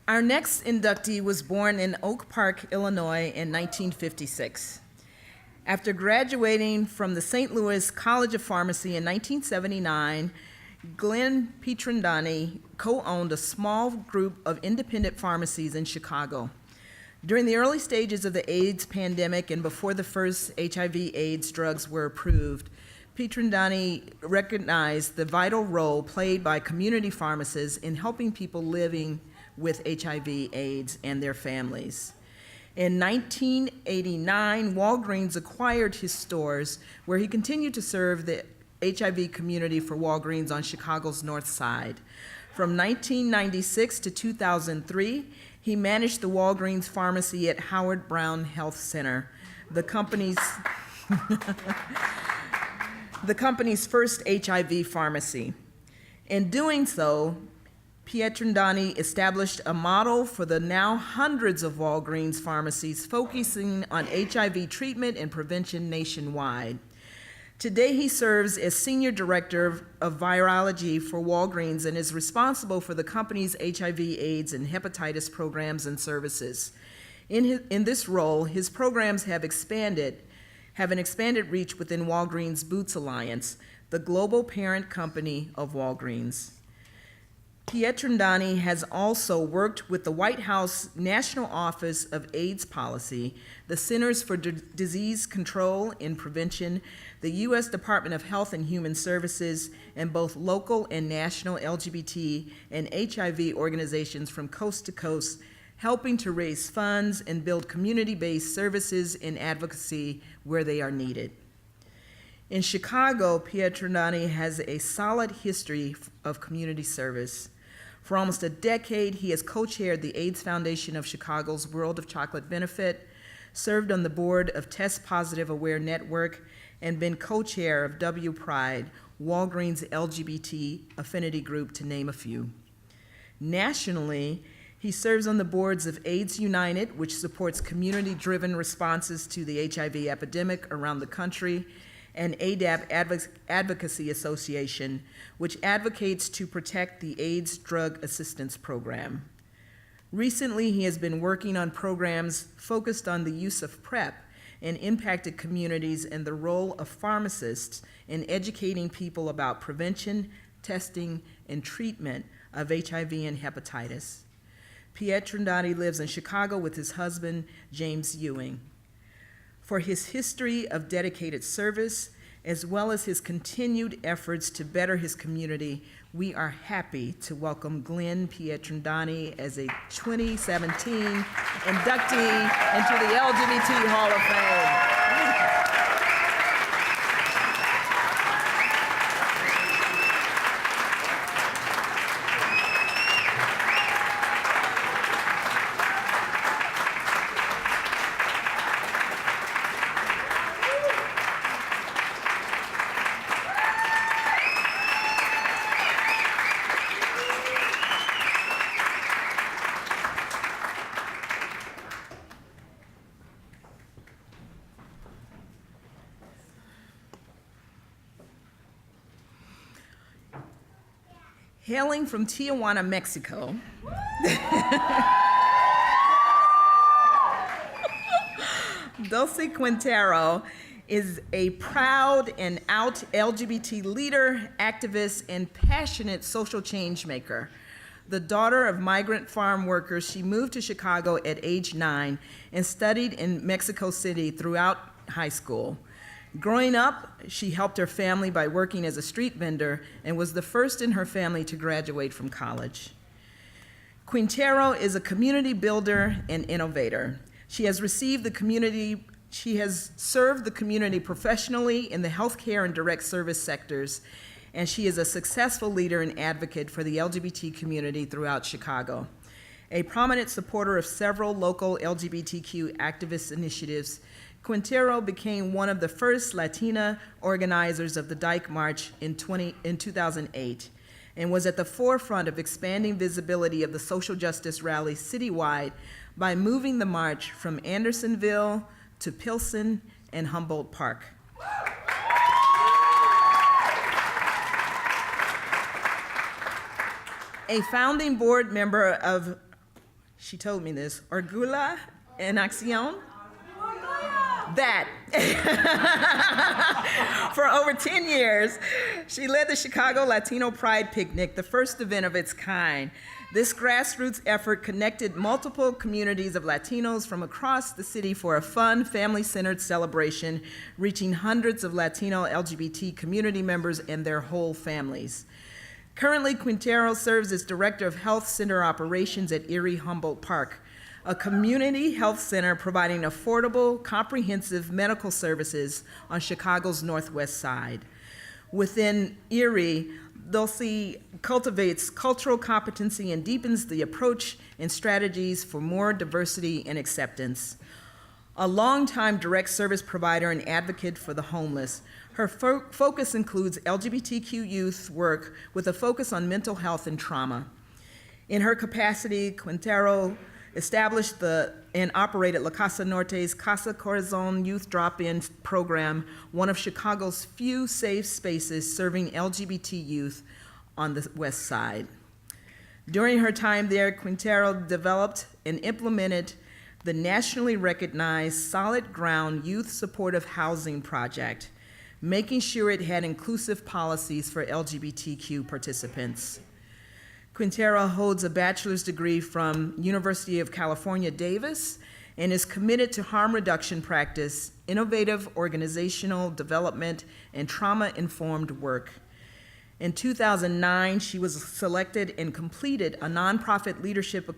[SPEAKER 7] Our next inductee was born in Oak Park, Illinois in 1956. After graduating from the St. Louis College of Pharmacy in 1979, Glenn Pietrandani co-owned a small group of independent pharmacies in Chicago. During the early stages of the AIDS pandemic and before the first HIV/AIDS drugs were approved, Pietrandani recognized the vital role played by community pharmacists in helping people living with HIV/AIDS and their families. In 1989, Walgreens acquired his stores, where he continued to serve the HIV community for Walgreens on Chicago's North Side. From 1996 to 2003, he managed the Walgreens pharmacy at Howard Brown Health Center, the company's first HIV pharmacy. In doing so, Pietrandani established a model for the now hundreds of Walgreens pharmacies focusing on HIV treatment and prevention nationwide. Today, he serves as Senior Director of Virology for Walgreens and is responsible for the company's HIV/AIDS and hepatitis programs and services. In this role, his programs have an expanded reach within Walgreens Boots Alliance, the global parent company of Walgreens. Pietrandani has also worked with the White House National Office of AIDS Policy, the Centers for Disease Control and Prevention, the U.S. Department of Health and Human Services, and both local and national LGBT and HIV organizations from coast to coast, helping to raise funds and build community-based services and advocacy where they are needed. In Chicago, Pietrandani has a solid history of community service. For almost a decade, he has co-chaired the AIDS Foundation of Chicago's World of Chocolate Benefit, served on the board of Test Positive Aware Network, and been co-chair of W Pride, Walgreens LGBT affinity group, to name a few. Nationally, he serves on the boards of AIDS United, which supports community-driven responses to the HIV epidemic around the country, and ADAP Advocacy Association, which advocates to protect the AIDS Drug Assistance Program. Recently, he has been working on programs focused on the use of PrEP in impacted communities and the role of pharmacists in educating people about prevention, testing, and treatment of HIV and hepatitis. Pietrandani lives in Chicago with his husband, James Ewing. For his history of dedicated service, as well as his continued efforts to better his community, we are happy to welcome Glenn Pietrandani as a 2017 inductee into the LGBT Hall of Fame. Hailing from Tijuana, Mexico, Dulce Quintero is a proud and out LGBT leader, activist, and passionate social change maker. The daughter of migrant farm workers, she moved to Chicago at age 9 and studied in Mexico City throughout high school. Growing up, she helped her family by working as a street vendor and was the first in her family to graduate from college. Quintero is a community builder and innovator. She has served the community professionally in the healthcare and direct service sectors, and she is a successful leader and advocate for the LGBT community throughout Chicago. A prominent supporter of several local LGBTQ activist initiatives, Quintero became one of the first Latina organizers of the Dyke March in 2008 and was at the forefront of expanding visibility of the social justice rally citywide by moving the march from Andersonville to Pilsen and Humboldt Park. A founding board member of, she told me this, Orgullo en Acción, that. For over 10 years, she led the Chicago Latino Pride Picnic, the first event of its kind. This grassroots effort connected multiple communities of Latinos from across the city for a fun, family-centered celebration, reaching hundreds of Latino LGBT community members and their whole families. Currently, Quintero serves as Director of Health Center Operations at Erie Humboldt Park, a community health center providing affordable, comprehensive medical services on Chicago's Northwest Side. Within Erie, Dulce cultivates cultural competency and deepens the approach and strategies for more diversity and acceptance. A longtime direct service provider and advocate for the homeless, her focus includes LGBTQ youth work with a focus on mental health and trauma. In her capacity, Quintero established and operated La Casa Norte's Casa Corazon Youth Drop-In program, one of Chicago's few safe spaces serving LGBT youth on the West Side. During her time there, Quintero developed and implemented the nationally recognized Solid Ground Youth Supportive Housing Project, making sure it had inclusive policies for LGBTQ participants. Quintero holds a bachelor's degree from University of California, Davis, and is committed to harm reduction practice, innovative organizational development, and trauma-informed work. In 2009, she was selected and completed a nonprofit leadership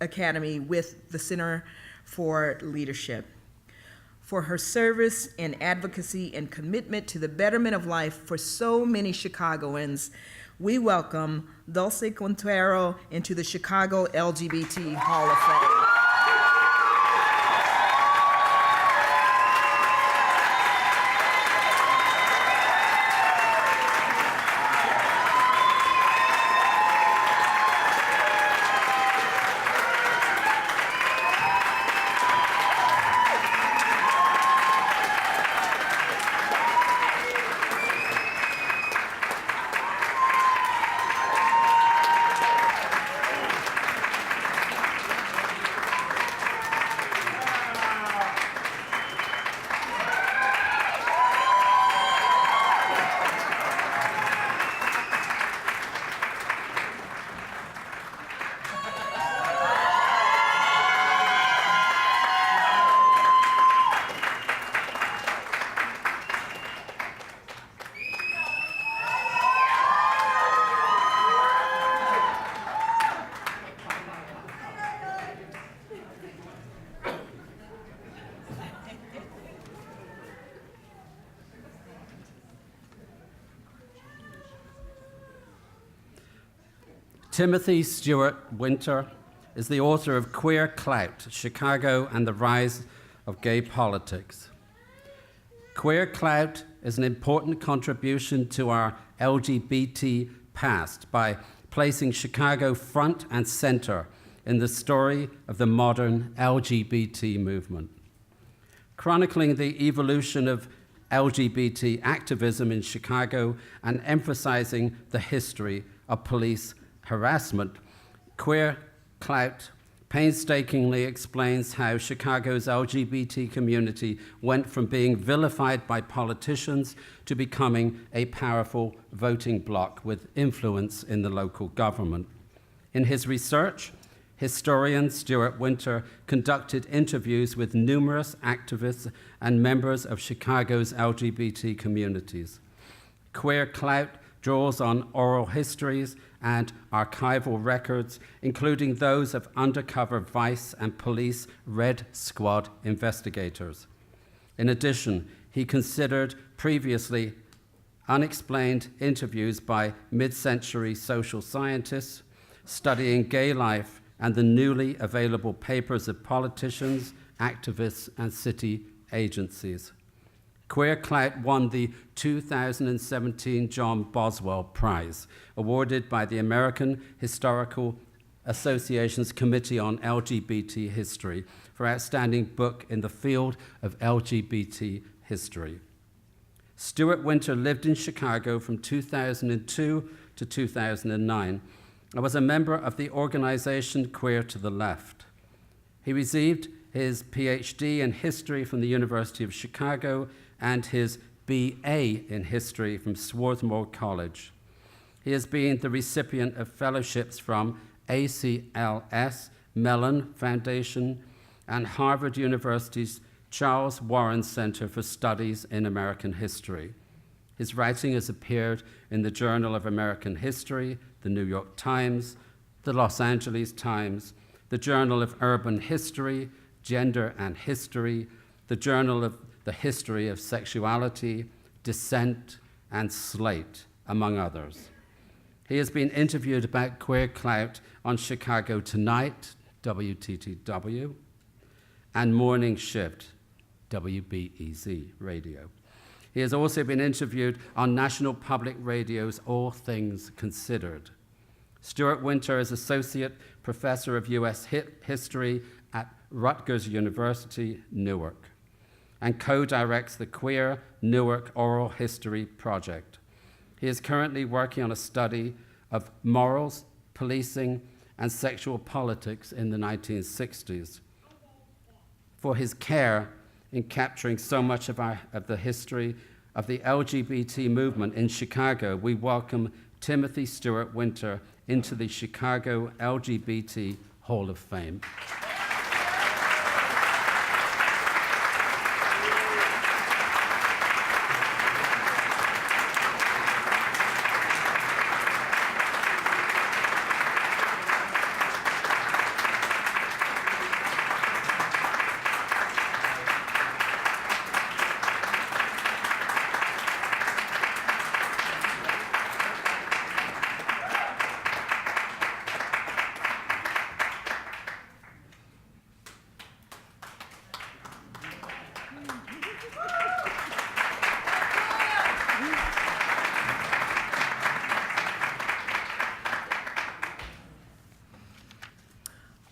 [SPEAKER 7] academy with the Center for Leadership. For her service and advocacy and commitment to the betterment of life for so many Chicagoans, we welcome Dulce Quintero into the Chicago LGBT Hall of Fame.
[SPEAKER 8] Timothy Stuart Winter is the author of Queer Clout, Chicago and the Rise of Gay Politics. Queer Clout is an important contribution to our LGBT past by placing Chicago front and center in the story of the modern LGBT movement. Chronicling the evolution of LGBT activism in Chicago and emphasizing the history of police harassment, Queer Clout painstakingly explains how Chicago's LGBT community went from being vilified by politicians to becoming a powerful voting bloc with influence in the local government. In his research, historian Stuart Winter conducted interviews with numerous activists and members of Chicago's LGBT communities. Queer Clout draws on oral histories and archival records, including those of undercover vice and police Red Squad investigators. In addition, he considered previously unexplained interviews by mid-century social scientists studying gay life and the newly available papers of politicians, activists, and city agencies. Queer Clout won the 2017 John Boswell Prize, awarded by the American Historical Association's Committee on LGBT History for outstanding book in the field of LGBT history. Stuart Winter lived in Chicago from 2002 to 2009 and was a member of the organization Queer to the Left. He received his PhD in history from the University of Chicago and his BA in history from Swarthmore College. He has been the recipient of fellowships from ACLS, Mellon Foundation, and Harvard University's Charles Warren Center for Studies in American History. His writing has appeared in the Journal of American History, the New York Times, the Los Angeles Times, the Journal of Urban History, Gender and History, the Journal of the History of Sexuality, Dissent, and Slate, among others. He has been interviewed about Queer Clout on Chicago Tonight, WTTW, and Morning Shift, WBEZ Radio. He has also been interviewed on National Public Radio's All Things Considered. Stuart Winter is Associate Professor of U.S. History at Rutgers University, Newark, and co-directs the Queer Newark Oral History Project. He is currently working on a study of morals, policing, and sexual politics in the 1960s. For his care in capturing so much of the history of the LGBT movement in Chicago, we welcome Timothy Stuart Winter into the Chicago LGBT Hall of Fame.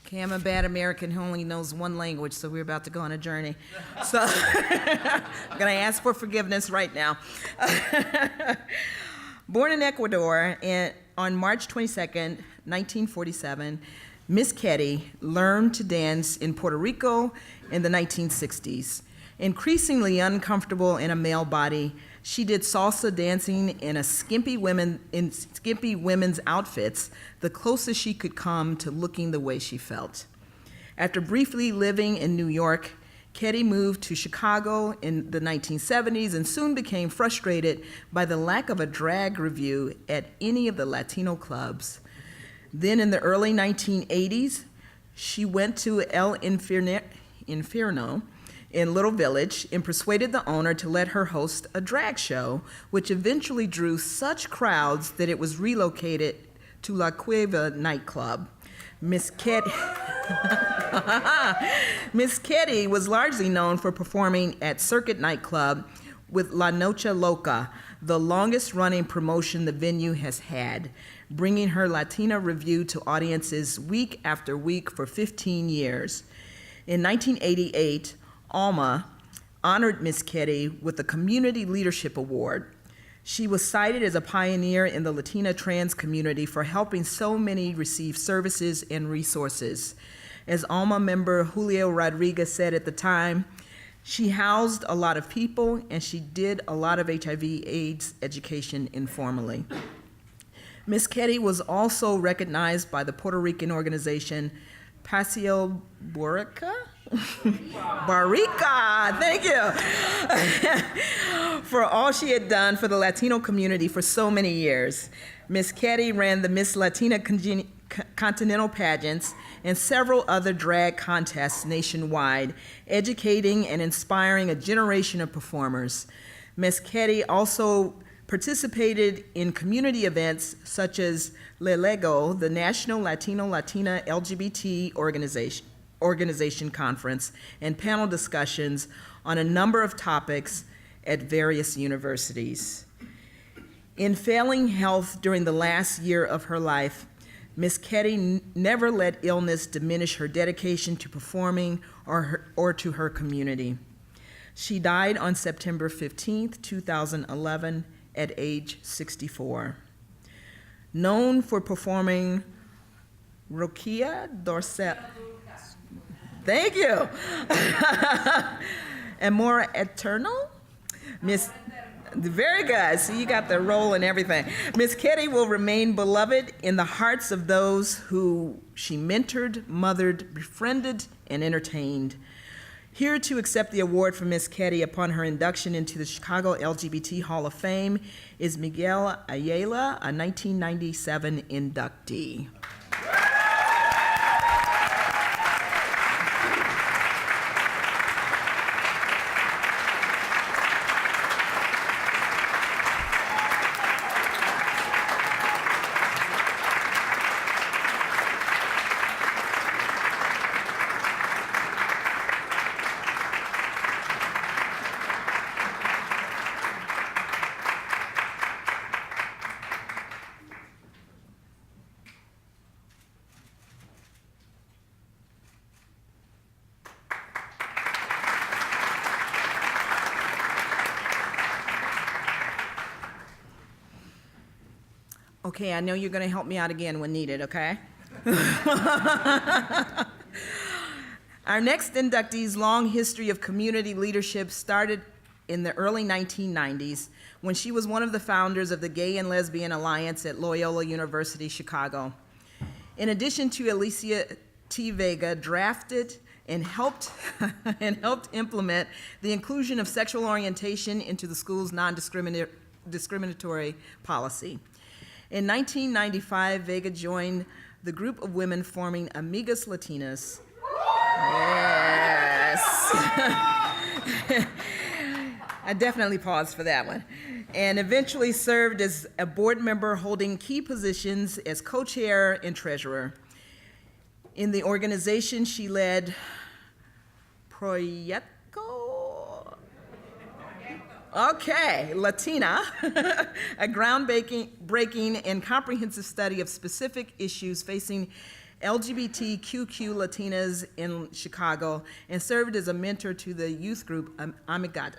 [SPEAKER 7] Okay, I'm a bad American who only knows one language, so we're about to go on a journey. So I'm going to ask for forgiveness right now. Born in Ecuador on March 22nd, 1947, Misskaddy learned to dance in Puerto Rico in the 1960s. Increasingly uncomfortable in a male body, she did salsa dancing in skimpy women's outfits, the closest she could come to looking the way she felt. After briefly living in New York, Keddy moved to Chicago in the 1970s and soon became frustrated by the lack of a drag review at any of the Latino clubs. Then in the early 1980s, she went to El Infierno in Little Village and persuaded the owner to let her host a drag show, which eventually drew such crowds that it was relocated to La Cueva nightclub. Misskaddy was largely known for performing at Circuit nightclub with La Noche Loca, the longest-running promotion the venue has had, bringing her Latina review to audiences week after week for 15 years. In 1988, Alma honored Misskaddy with the Community Leadership Award. She was cited as a pioneer in the Latina trans community for helping so many receive services and resources. As Alma member Julio Rodriguez said at the time, she housed a lot of people and she did a lot of HIV/AIDS education informally. Misskaddy was also recognized by the Puerto Rican organization Paseo Borica? Barica, thank you, for all she had done for the Latino community for so many years. Misskaddy ran the Miss Latina Continental pageants and several other drag contests nationwide, educating and inspiring a generation of performers. Misskaddy also participated in community events such as LELEGO, the National Latina LGBT organization conference, and panel discussions on a number of topics at various universities. In failing health during the last year of her life, Misskaddy never let illness diminish her dedication to performing or to her community. She died on September 15th, 2011, at age 64. Known for performing Rokia Dorset. Thank you. Amor Eternal? Very good. See, you got the role and everything. Misskaddy will remain beloved in the hearts of those who she mentored, mothered, befriended, and entertained. Here to accept the award for Misskaddy upon her induction into the Chicago LGBT Hall of Fame is Miguel Ayala, a 1997 inductee. Okay, I know you're going to help me out again when needed, okay? Our next inductee's long history of community leadership started in the early 1990s when she was one of the founders of the Gay and Lesbian Alliance at Loyola University, Chicago. In addition to Alicia T Vega, drafted and helped implement the inclusion of sexual orientation into the school's non-discriminatory policy. In 1995, Vega joined the group of women forming Amigas Latinas. Yes. I definitely paused for that one. And eventually served as a board member holding key positions as co-chair and treasurer. In the organization, she led Proyecto Latina, a groundbreaking and comprehensive study of specific issues facing LGBTQQ Latinas in Chicago, and served as a mentor to the youth group Amiguitas.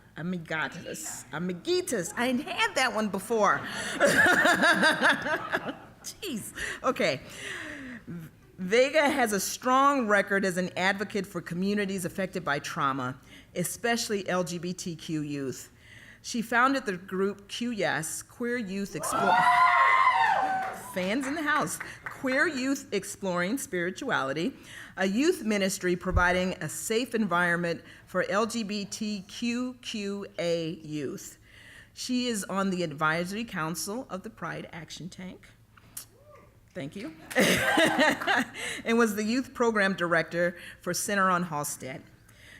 [SPEAKER 7] I hadn't had that one before. Jeez. Okay. Vega has a strong record as an advocate for communities affected by trauma, especially LGBTQ youth. She founded the group QYES, Queer Youth fans in the house, Queer Youth Exploring Spirituality, a youth ministry providing a safe environment for LGBTQQA youth. She is on the advisory council of the Pride Action Tank. Thank you. And was the youth program director for Center on Halstead.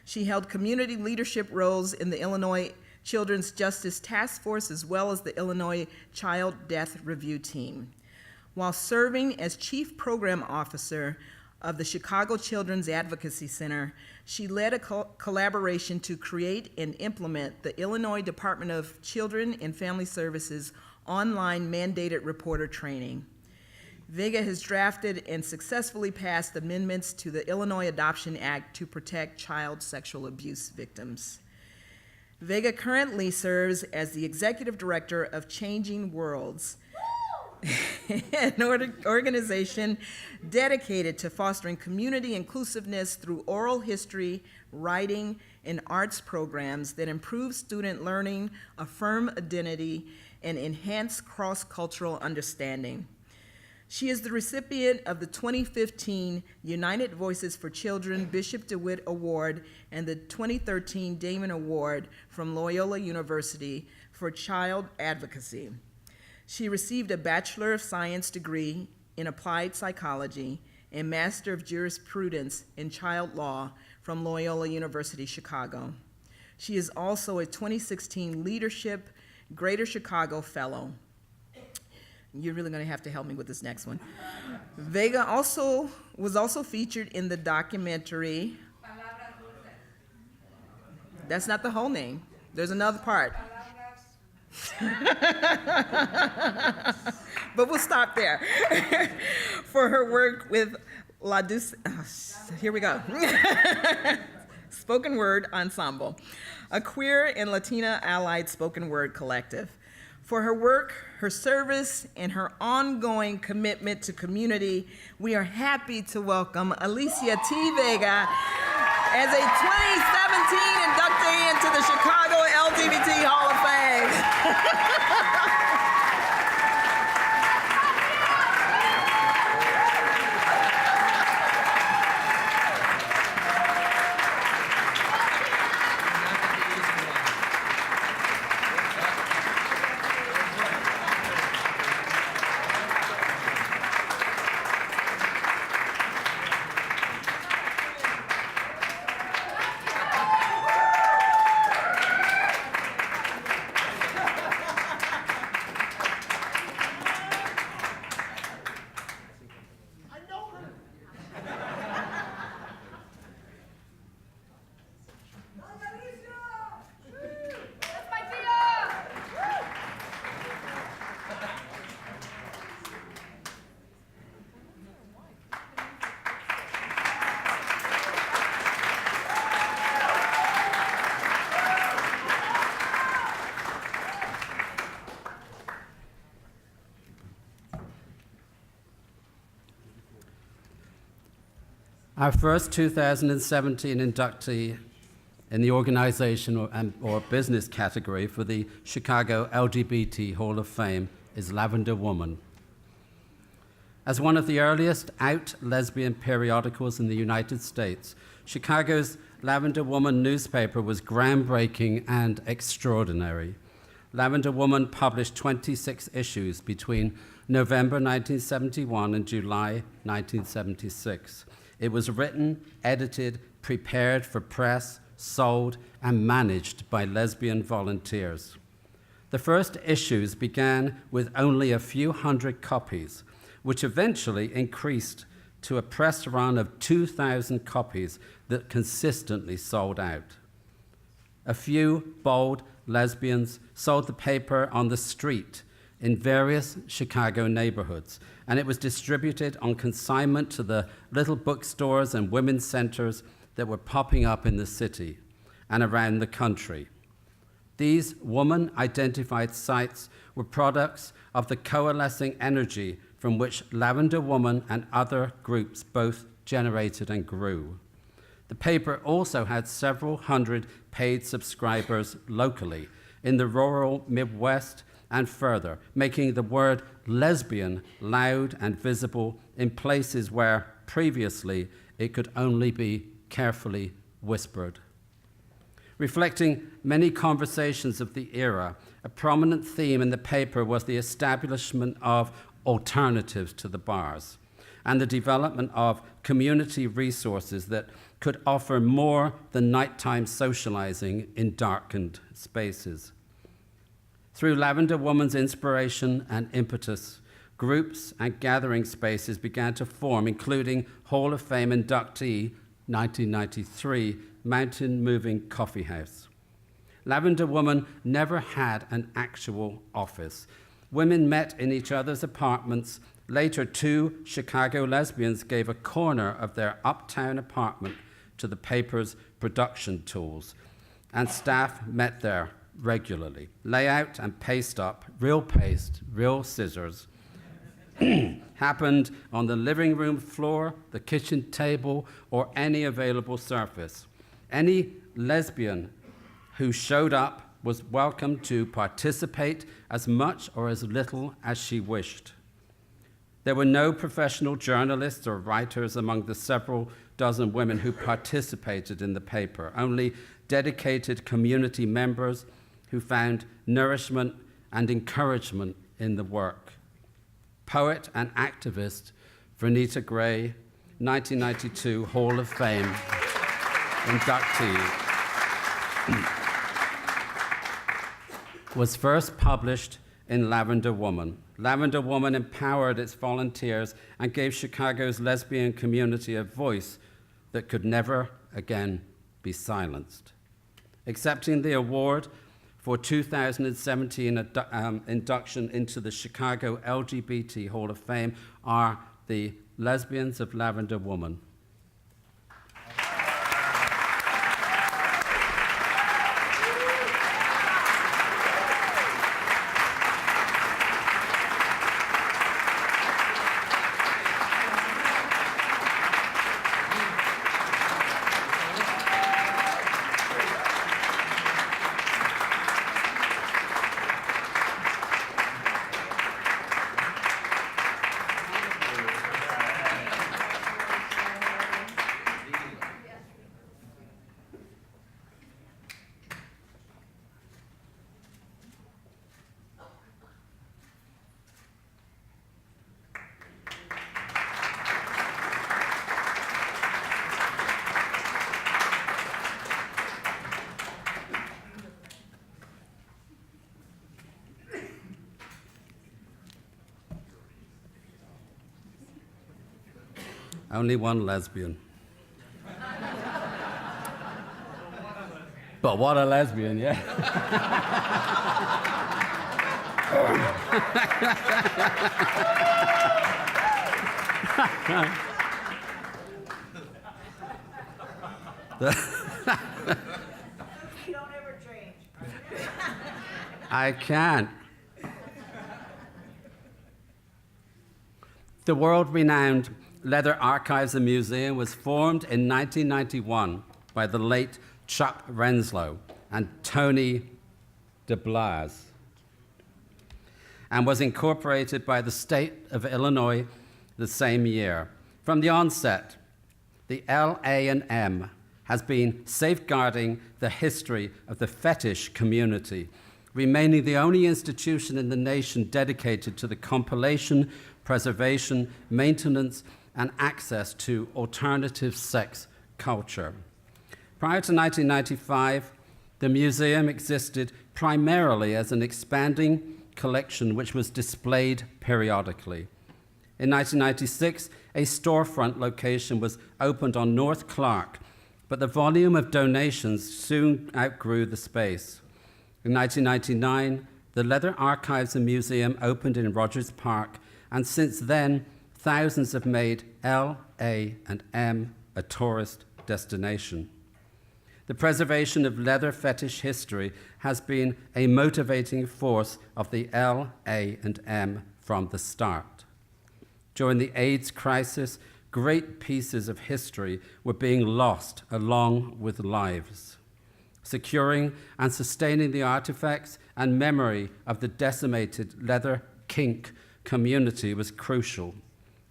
[SPEAKER 7] She held community leadership roles in the Illinois Children's Justice Task Force, as well as the Illinois Child Death Review Team. While serving as Chief Program Officer of the Chicago Children's Advocacy Center, she led a collaboration to create and implement the Illinois Department of Children and Family Services online mandated reporter training. Vega has drafted and successfully passed amendments to the Illinois Adoption Act to protect child sexual abuse victims. Vega currently serves as the Executive Director of Changing Worlds, an organization dedicated to fostering community inclusiveness through oral history, writing, and arts programs that improve student learning, affirm identity, and enhance cross-cultural understanding. She is the recipient of the 2015 United Voices for Children Bishop DeWitt Award and the 2013 Damon Award from Loyola University for Child Advocacy. She received a Bachelor of Science degree in Applied Psychology and Master of Jurisprudence in Child Law from Loyola University, Chicago. She is also a 2016 Leadership Greater Chicago Fellow. You're really going to have to help me with this next one. Vega was also featured in the documentary. That's not the whole name. There's another part. But we'll stop there. For her work with La Dulce, here we go. Spoken Word Ensemble, a queer and Latina allied spoken word collective. For her work, her service, and her ongoing commitment to community, we are happy to welcome Alicia T Vega as a 2017 inductee into the Chicago LGBT Hall of Fame.
[SPEAKER 8] Our first 2017 inductee in the organization or business category for the Chicago LGBT Hall of Fame is Lavender Woman. As one of the earliest out lesbian periodicals in the United States, Chicago's Lavender Woman newspaper was groundbreaking and extraordinary. Lavender Woman published 26 issues between November 1971 and July 1976. It was written, edited, prepared for press, sold, and managed by lesbian volunteers. The first issues began with only a few hundred copies, which eventually increased to a press run of 2,000 copies that consistently sold out. A few bold lesbians sold the paper on the street in various Chicago neighborhoods, and it was distributed on consignment to the little bookstores and women's centers that were popping up in the city and around the country. These woman-identified sites were products of the coalescing energy from which Lavender Woman and other groups both generated and grew. The paper also had several hundred paid subscribers locally in the rural Midwest and further, making the word lesbian loud and visible in places where previously it could only be carefully whispered. Reflecting many conversations of the era, a prominent theme in the paper was the establishment of alternatives to the bars and the development of community resources that could offer more than nighttime socializing in darkened spaces. Through Lavender Woman's inspiration and impetus, groups and gathering spaces began to form, including Hall of Fame inductee, 1993, Mountain Moving Coffee House. Lavender Woman never had an actual office. Women met in each other's apartments. Later, 2 Chicago lesbians gave a corner of their uptown apartment to the paper's production tools, and staff met there regularly. Layout and paste up, real paste, real scissors, happened on the living room floor, the kitchen table, or any available surface. Any lesbian who showed up was welcome to participate as much or as little as she wished. There were no professional journalists or writers among the several dozen women who participated in the paper, only dedicated community members who found nourishment and encouragement in the work. Poet and activist Vernita Gray, 1992 Hall of Fame inductee, was first published in Lavender Woman. Lavender Woman empowered its volunteers and gave Chicago's lesbian community a voice that could never again be silenced. Accepting the award for 2017 induction into the Chicago LGBT Hall of Fame are the Lesbians of Lavender Woman. Only one lesbian. But what a lesbian, yeah.
[SPEAKER 6] You don't ever change.
[SPEAKER 8] I can't. The world-renowned Leather Archives and Museum was formed in 1991 by the late Chuck Renzlo and Tony DeBlas, and was incorporated by the state of Illinois the same year. From the onset, the LA&M has been safeguarding the history of the fetish community, remaining the only institution in the nation dedicated to the compilation, preservation, maintenance, and access to alternative sex culture. Prior to 1995, the museum existed primarily as an expanding collection which was displayed periodically. In 1996, a storefront location was opened on North Clark, but the volume of donations soon outgrew the space. In 1999, the Leather Archives and Museum opened in Rogers Park, and since then, thousands have made LA&M a tourist destination. The preservation of leather fetish history has been a motivating force of the LA&M from the start. During the AIDS crisis, great pieces of history were being lost along with lives. Securing and sustaining the artifacts and memory of the decimated leather kink community was crucial.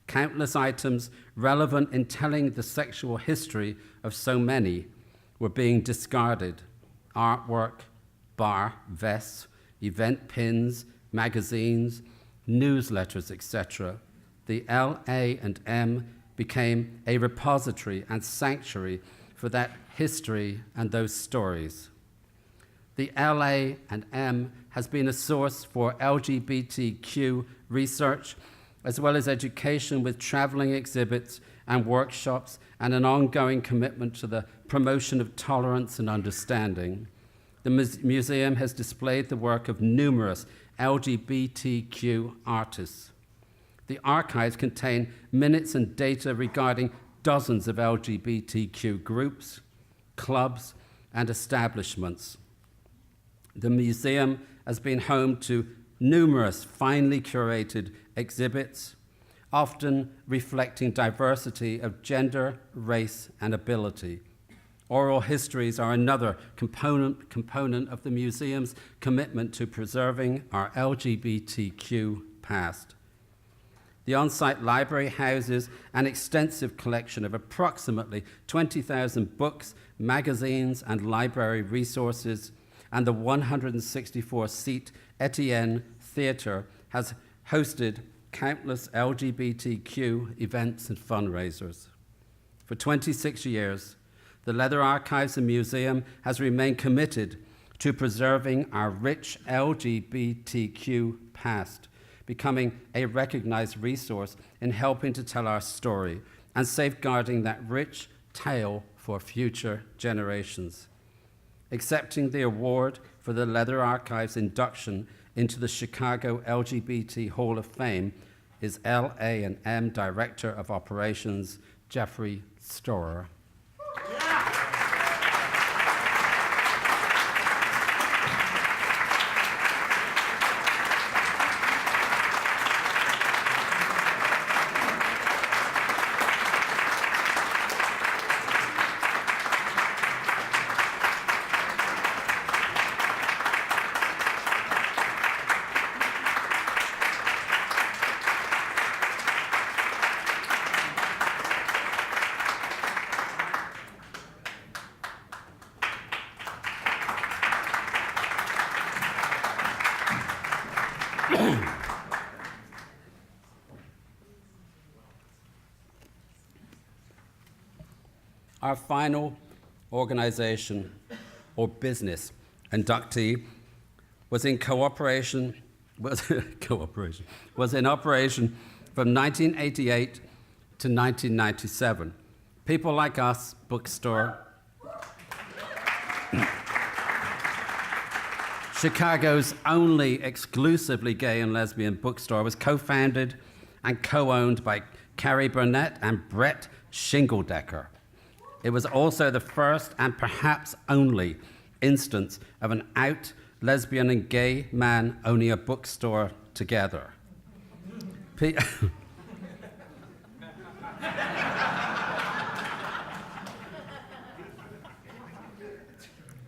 [SPEAKER 8] Countless items relevant in telling the sexual history of so many were being discarded. Artwork, bar vests, event pins, magazines, newsletters, etc. The LA&M became a repository and sanctuary for that history and those stories. The LA&M has been a source for LGBTQ research as well as education with traveling exhibits and workshops and an ongoing commitment to the promotion of tolerance and understanding. The museum has displayed the work of numerous LGBTQ artists. The archives contain minutes and data regarding dozens of LGBTQ groups, clubs, and establishments. The museum has been home to numerous finely curated exhibits, often reflecting diversity of gender, race, and ability. Oral histories are another component of the museum's commitment to preserving our LGBTQ past. The on-site library houses an extensive collection of approximately 20,000 books, magazines, and library resources, and the 164-seat Etienne Theatre has hosted countless LGBTQ events and fundraisers. For 26 years, the Leather Archives and Museum has remained committed to preserving our rich LGBTQ past, becoming a recognized resource in helping to tell our story and safeguarding that rich tale for future generations. Accepting the award for the Leather Archives induction into the Chicago LGBT Hall of Fame is LA&M Director of Operations, Jeffrey Storer. Our final organization or business inductee was in operation from 1988 to 1997. People Like Us bookstore, Chicago's only exclusively gay and lesbian bookstore, was co-founded and co-owned by Carrie Burnett and Brett Shingledecker. It was also the first and perhaps only instance of an out lesbian and gay man owning a bookstore together.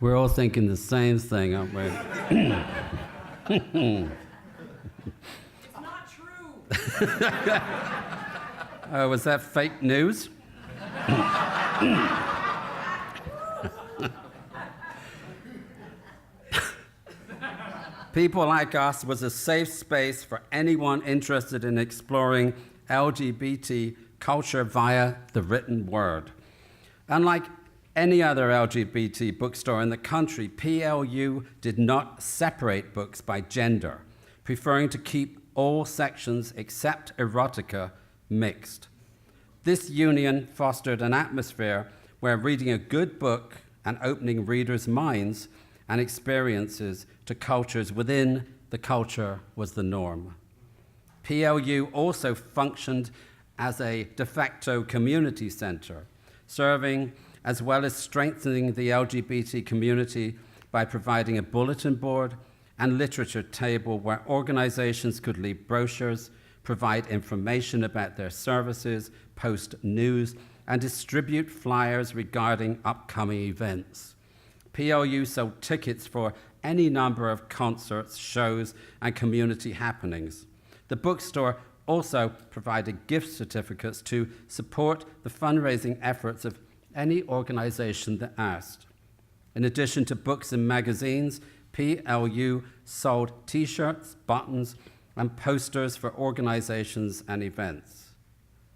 [SPEAKER 8] We're all thinking the same thing, aren't we?
[SPEAKER 7] It's not true.
[SPEAKER 8] Oh, was that fake news? People Like Us was a safe space for anyone interested in exploring LGBT culture via the written word. Unlike any other LGBT bookstore in the country, PLU did not separate books by gender, preferring to keep all sections except erotica mixed. This union fostered an atmosphere where reading a good book and opening readers' minds and experiences to cultures within the culture was the norm. PLU also functioned as a de facto community center, serving as well as strengthening the LGBT community by providing a bulletin board and literature table where organizations could leave brochures, provide information about their services, post news, and distribute flyers regarding upcoming events. PLU sold tickets for any number of concerts, shows, and community happenings. The bookstore also provided gift certificates to support the fundraising efforts of any organization that asked. In addition to books and magazines, PLU sold T-shirts, buttons, and posters for organizations and events.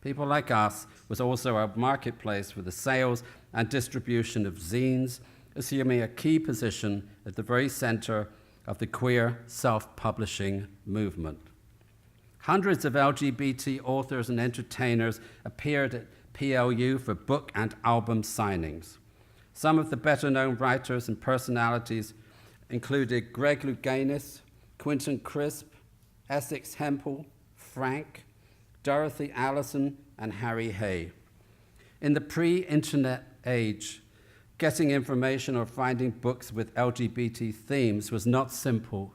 [SPEAKER 8] People Like Us was also a marketplace for the sales and distribution of zines, assuming a key position at the very center of the queer self-publishing movement. Hundreds of LGBT authors and entertainers appeared at PLU for book and album signings. Some of the better-known writers and personalities included Greg Louganis, Quentin Crisp, Essex Hempel, Frank, Dorothy Allison, and Harry Hay. In the pre-internet age, getting information or finding books with LGBT themes was not simple.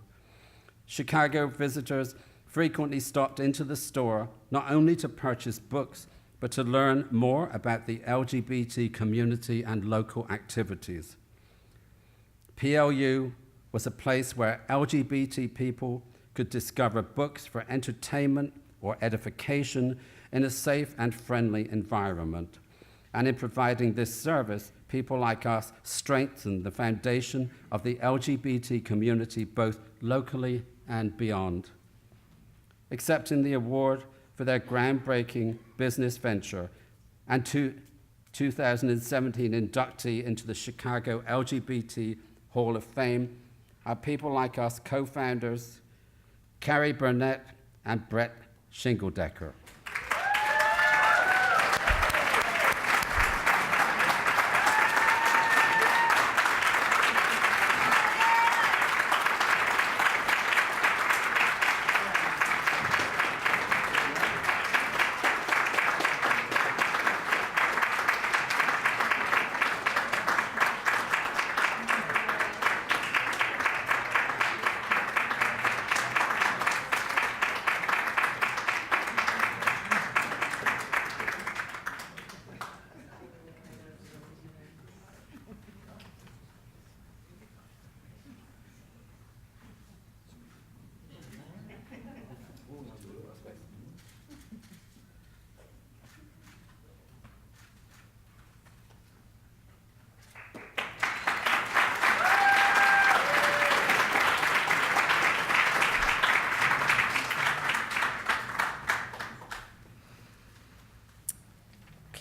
[SPEAKER 8] Chicago visitors frequently stopped into the store not only to purchase books, but to learn more about the LGBT community and local activities. PLU was a place where LGBT people could discover books for entertainment or edification in a safe and friendly environment. And in providing this service, people like us strengthen the foundation of the LGBT community both locally and beyond. Accepting the award for their groundbreaking business venture and 2017 inductee into the Chicago LGBT Hall of Fame are people like us co-founders, Carrie Burnett and Brett Shingledecker.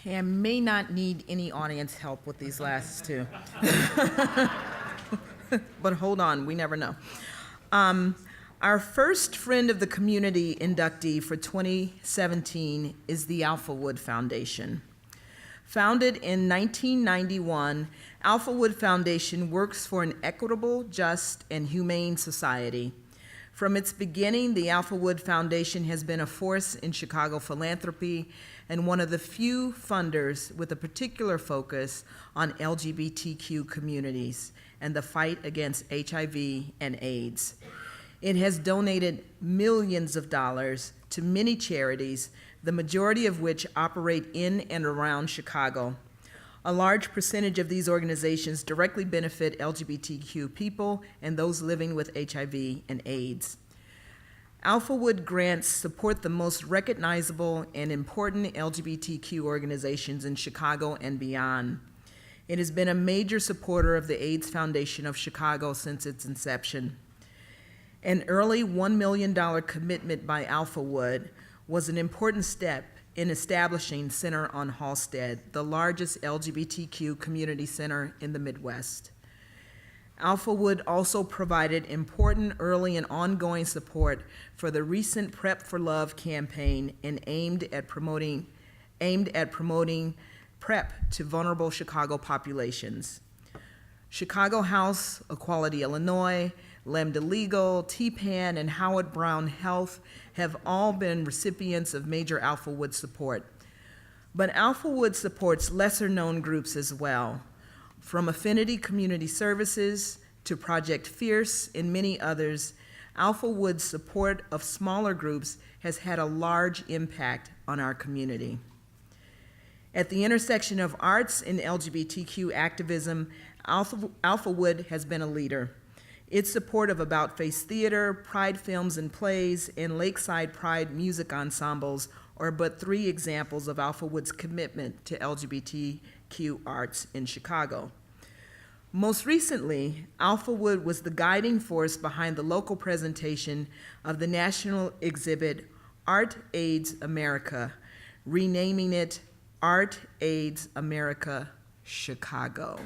[SPEAKER 7] Okay, I may not need any audience help with these last two. But hold on, we never know. Our first Friend of the Community inductee for 2017 is the Alphawood Foundation. Founded in 1991, Alphawood Foundation works for an equitable, just, and humane society. From its beginning, the Alphawood Foundation has been a force in Chicago philanthropy and one of the few funders with a particular focus on LGBTQ communities and the fight against HIV and AIDS. It has donated millions of dollars to many charities, the majority of which operate in and around Chicago. A large percentage of these organizations directly benefit LGBTQ people and those living with HIV and AIDS. Alphawood grants support the most recognizable and important LGBTQ organizations in Chicago and beyond. It has been a major supporter of the AIDS Foundation of Chicago since its inception. An early $1 million commitment by Alphawood was an important step in establishing Center on Halsted, the largest LGBTQ community center in the Midwest. Alphawood also provided important early and ongoing support for the recent Prep for Love campaign and aimed at promoting PrEP to vulnerable Chicago populations. Chicago House, Equality Illinois, Lambda Legal, TPAN, and Howard Brown Health have all been recipients of major Alphawood support. But Alphawood supports lesser-known groups as well, from Affinity Community Services to Project Fierce and many others. Alphawood's support of smaller groups has had a large impact on our community. At the intersection of arts and LGBTQ activism, Alphawood has been a leader. Its support of About Face Theater, Pride Films and Plays, and Lakeside Pride music ensembles are but three examples of Alphawood's commitment to LGBTQ arts in Chicago. Most recently, Alphawood was the guiding force behind the local presentation of the national exhibit Art AIDS America, renaming it Art AIDS America Chicago.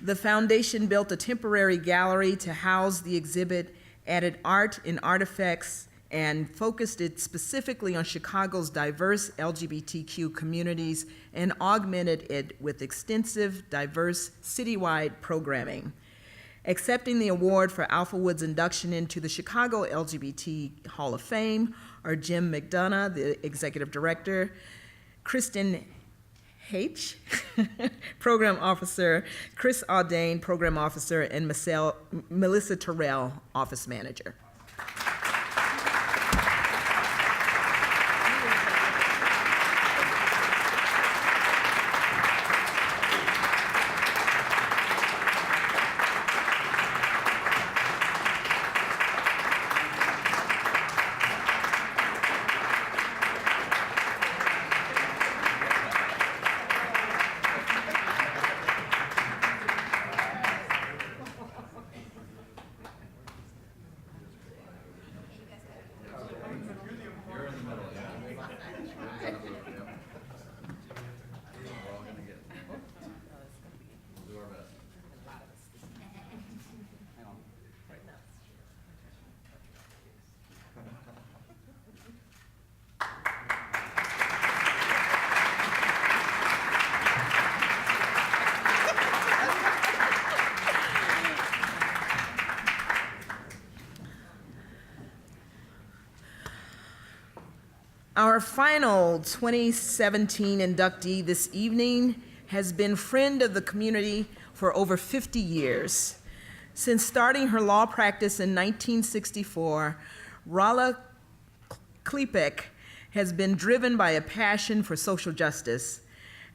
[SPEAKER 7] The foundation built a temporary gallery to house the exhibit, added art and artifacts, and focused it specifically on Chicago's diverse LGBTQ communities and augmented it with extensive, diverse, citywide programming. Accepting the award for Alphawood's induction into the Chicago LGBT Hall of Fame are Jim McDonough, the executive director, Kristen H, program officer, Chris Audane, program officer, and Melissa Terrell, office manager. Our final 2017 inductee this evening has been friend of the community for over 50 years. Since starting her law practice in 1964, Rala Klepek has been driven by a passion for social justice.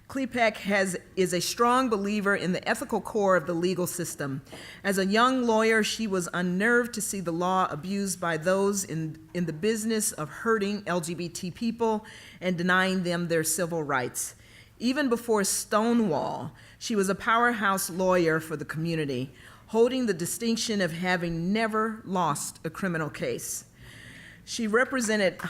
[SPEAKER 7] Klepek is a strong believer in the ethical core of the legal system. As a young lawyer, she was unnerved to see the law abused by those in the business of hurting LGBT people and denying them their civil rights. Even before Stonewall, she was a powerhouse lawyer for the community, holding the distinction of having never lost a criminal case. She represented,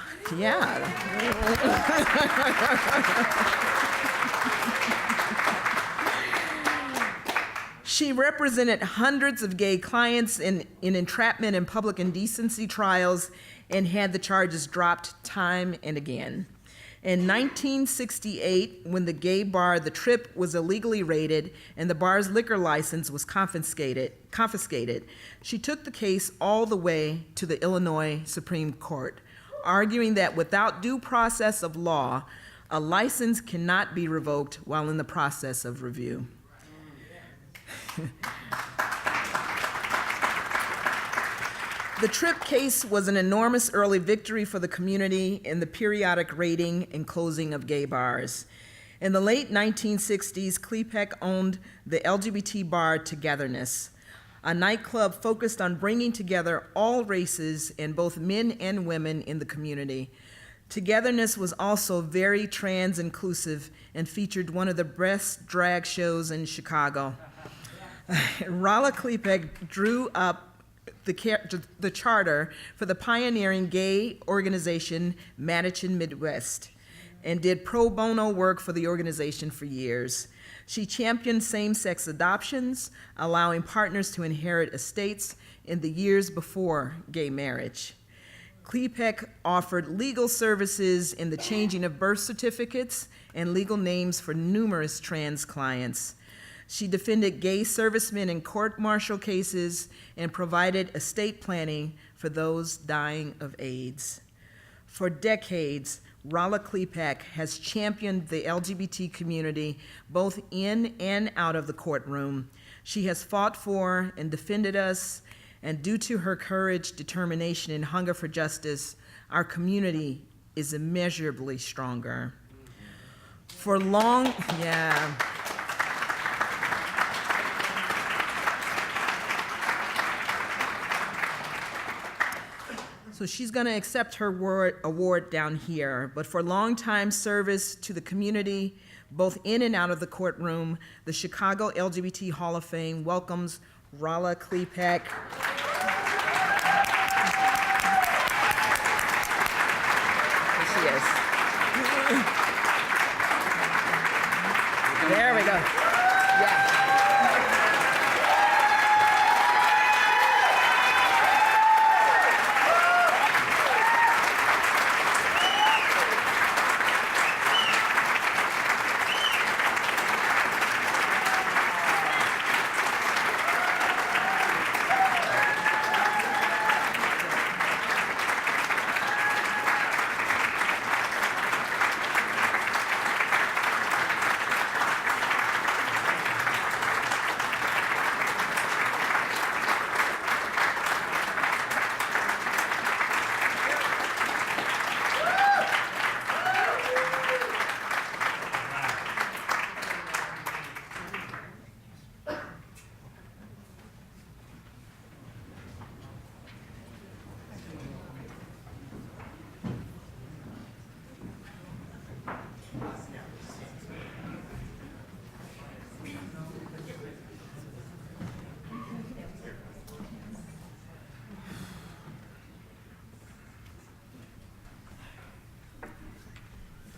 [SPEAKER 7] She represented hundreds of gay clients in entrapment and public indecency trials and had the charges dropped time and again. In 1968, when the gay bar The Trip was illegally raided and the bar's liquor license was confiscated, she took the case all the way to the Illinois Supreme Court, arguing that without due process of law, a license cannot be revoked while in the process of review. The Tripp case was an enormous early victory for the community in the periodic raiding and closing of gay bars. In the late 1960s, Klepek owned the LGBT bar Togetherness, a nightclub focused on bringing together all races and both men and women in the community. Togetherness was also very trans inclusive and featured one of the best drag shows in Chicago. Rala Klepek drew up the charter for the pioneering gay organization Matachin Midwest and did pro bono work for the organization for years. She championed same-sex adoptions, allowing partners to inherit estates in the years before gay marriage. Klepek offered legal services in the changing of birth certificates and legal names for numerous trans clients. She defended gay servicemen in court-martial cases and provided estate planning for those dying of AIDS. For decades, Rala Klepek has championed the LGBT community both in and out of the courtroom. She has fought for and defended us, and due to her courage, determination, and hunger for justice, our community is immeasurably stronger. For long, So she's going to accept her award down here, but for long-time service to the community, both in and out of the courtroom, the Chicago LGBT Hall of Fame welcomes Rala Klepek. There she is. There we go. Yeah.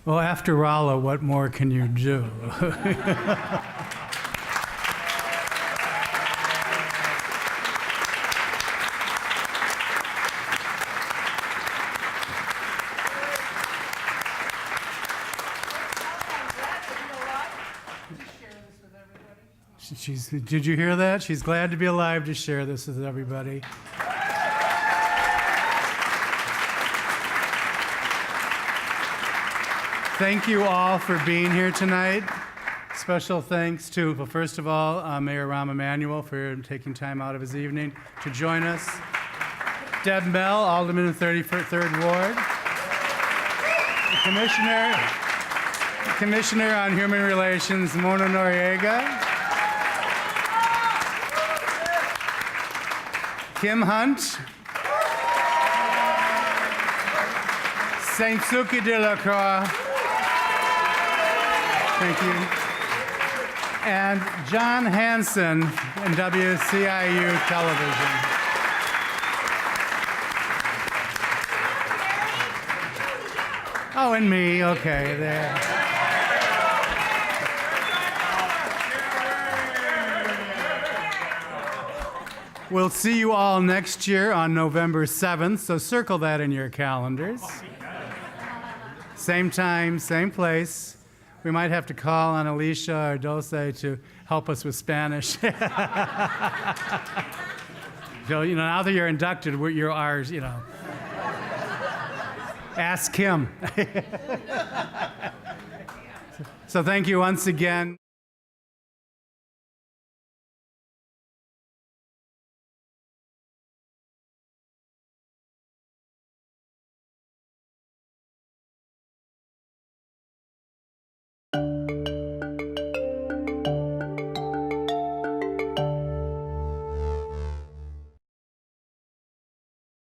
[SPEAKER 3] Well, after Rala, what more can you do? Did you hear that? She's glad to be alive to share this with everybody. Thank you all for being here tonight. Special thanks to, well, first of all, Mayor Rahm Emanuel for taking time out of his evening to join us. Deb Mell, Alderman in 33rd Ward. The Commissioner on Human Relations, Mona Noriega. Kim Hunt. Saint Suki de la Croix. Thank you. And John Hansen in WCIU Television. Oh, and me, okay, there. We'll see you all next year on November 7th, so circle that in your calendars. Same time, same place. We might have to call on Alicia or Dulce to help us with Spanish. So, now that you're inducted, you're ours, Ask Kim. So thank you once again.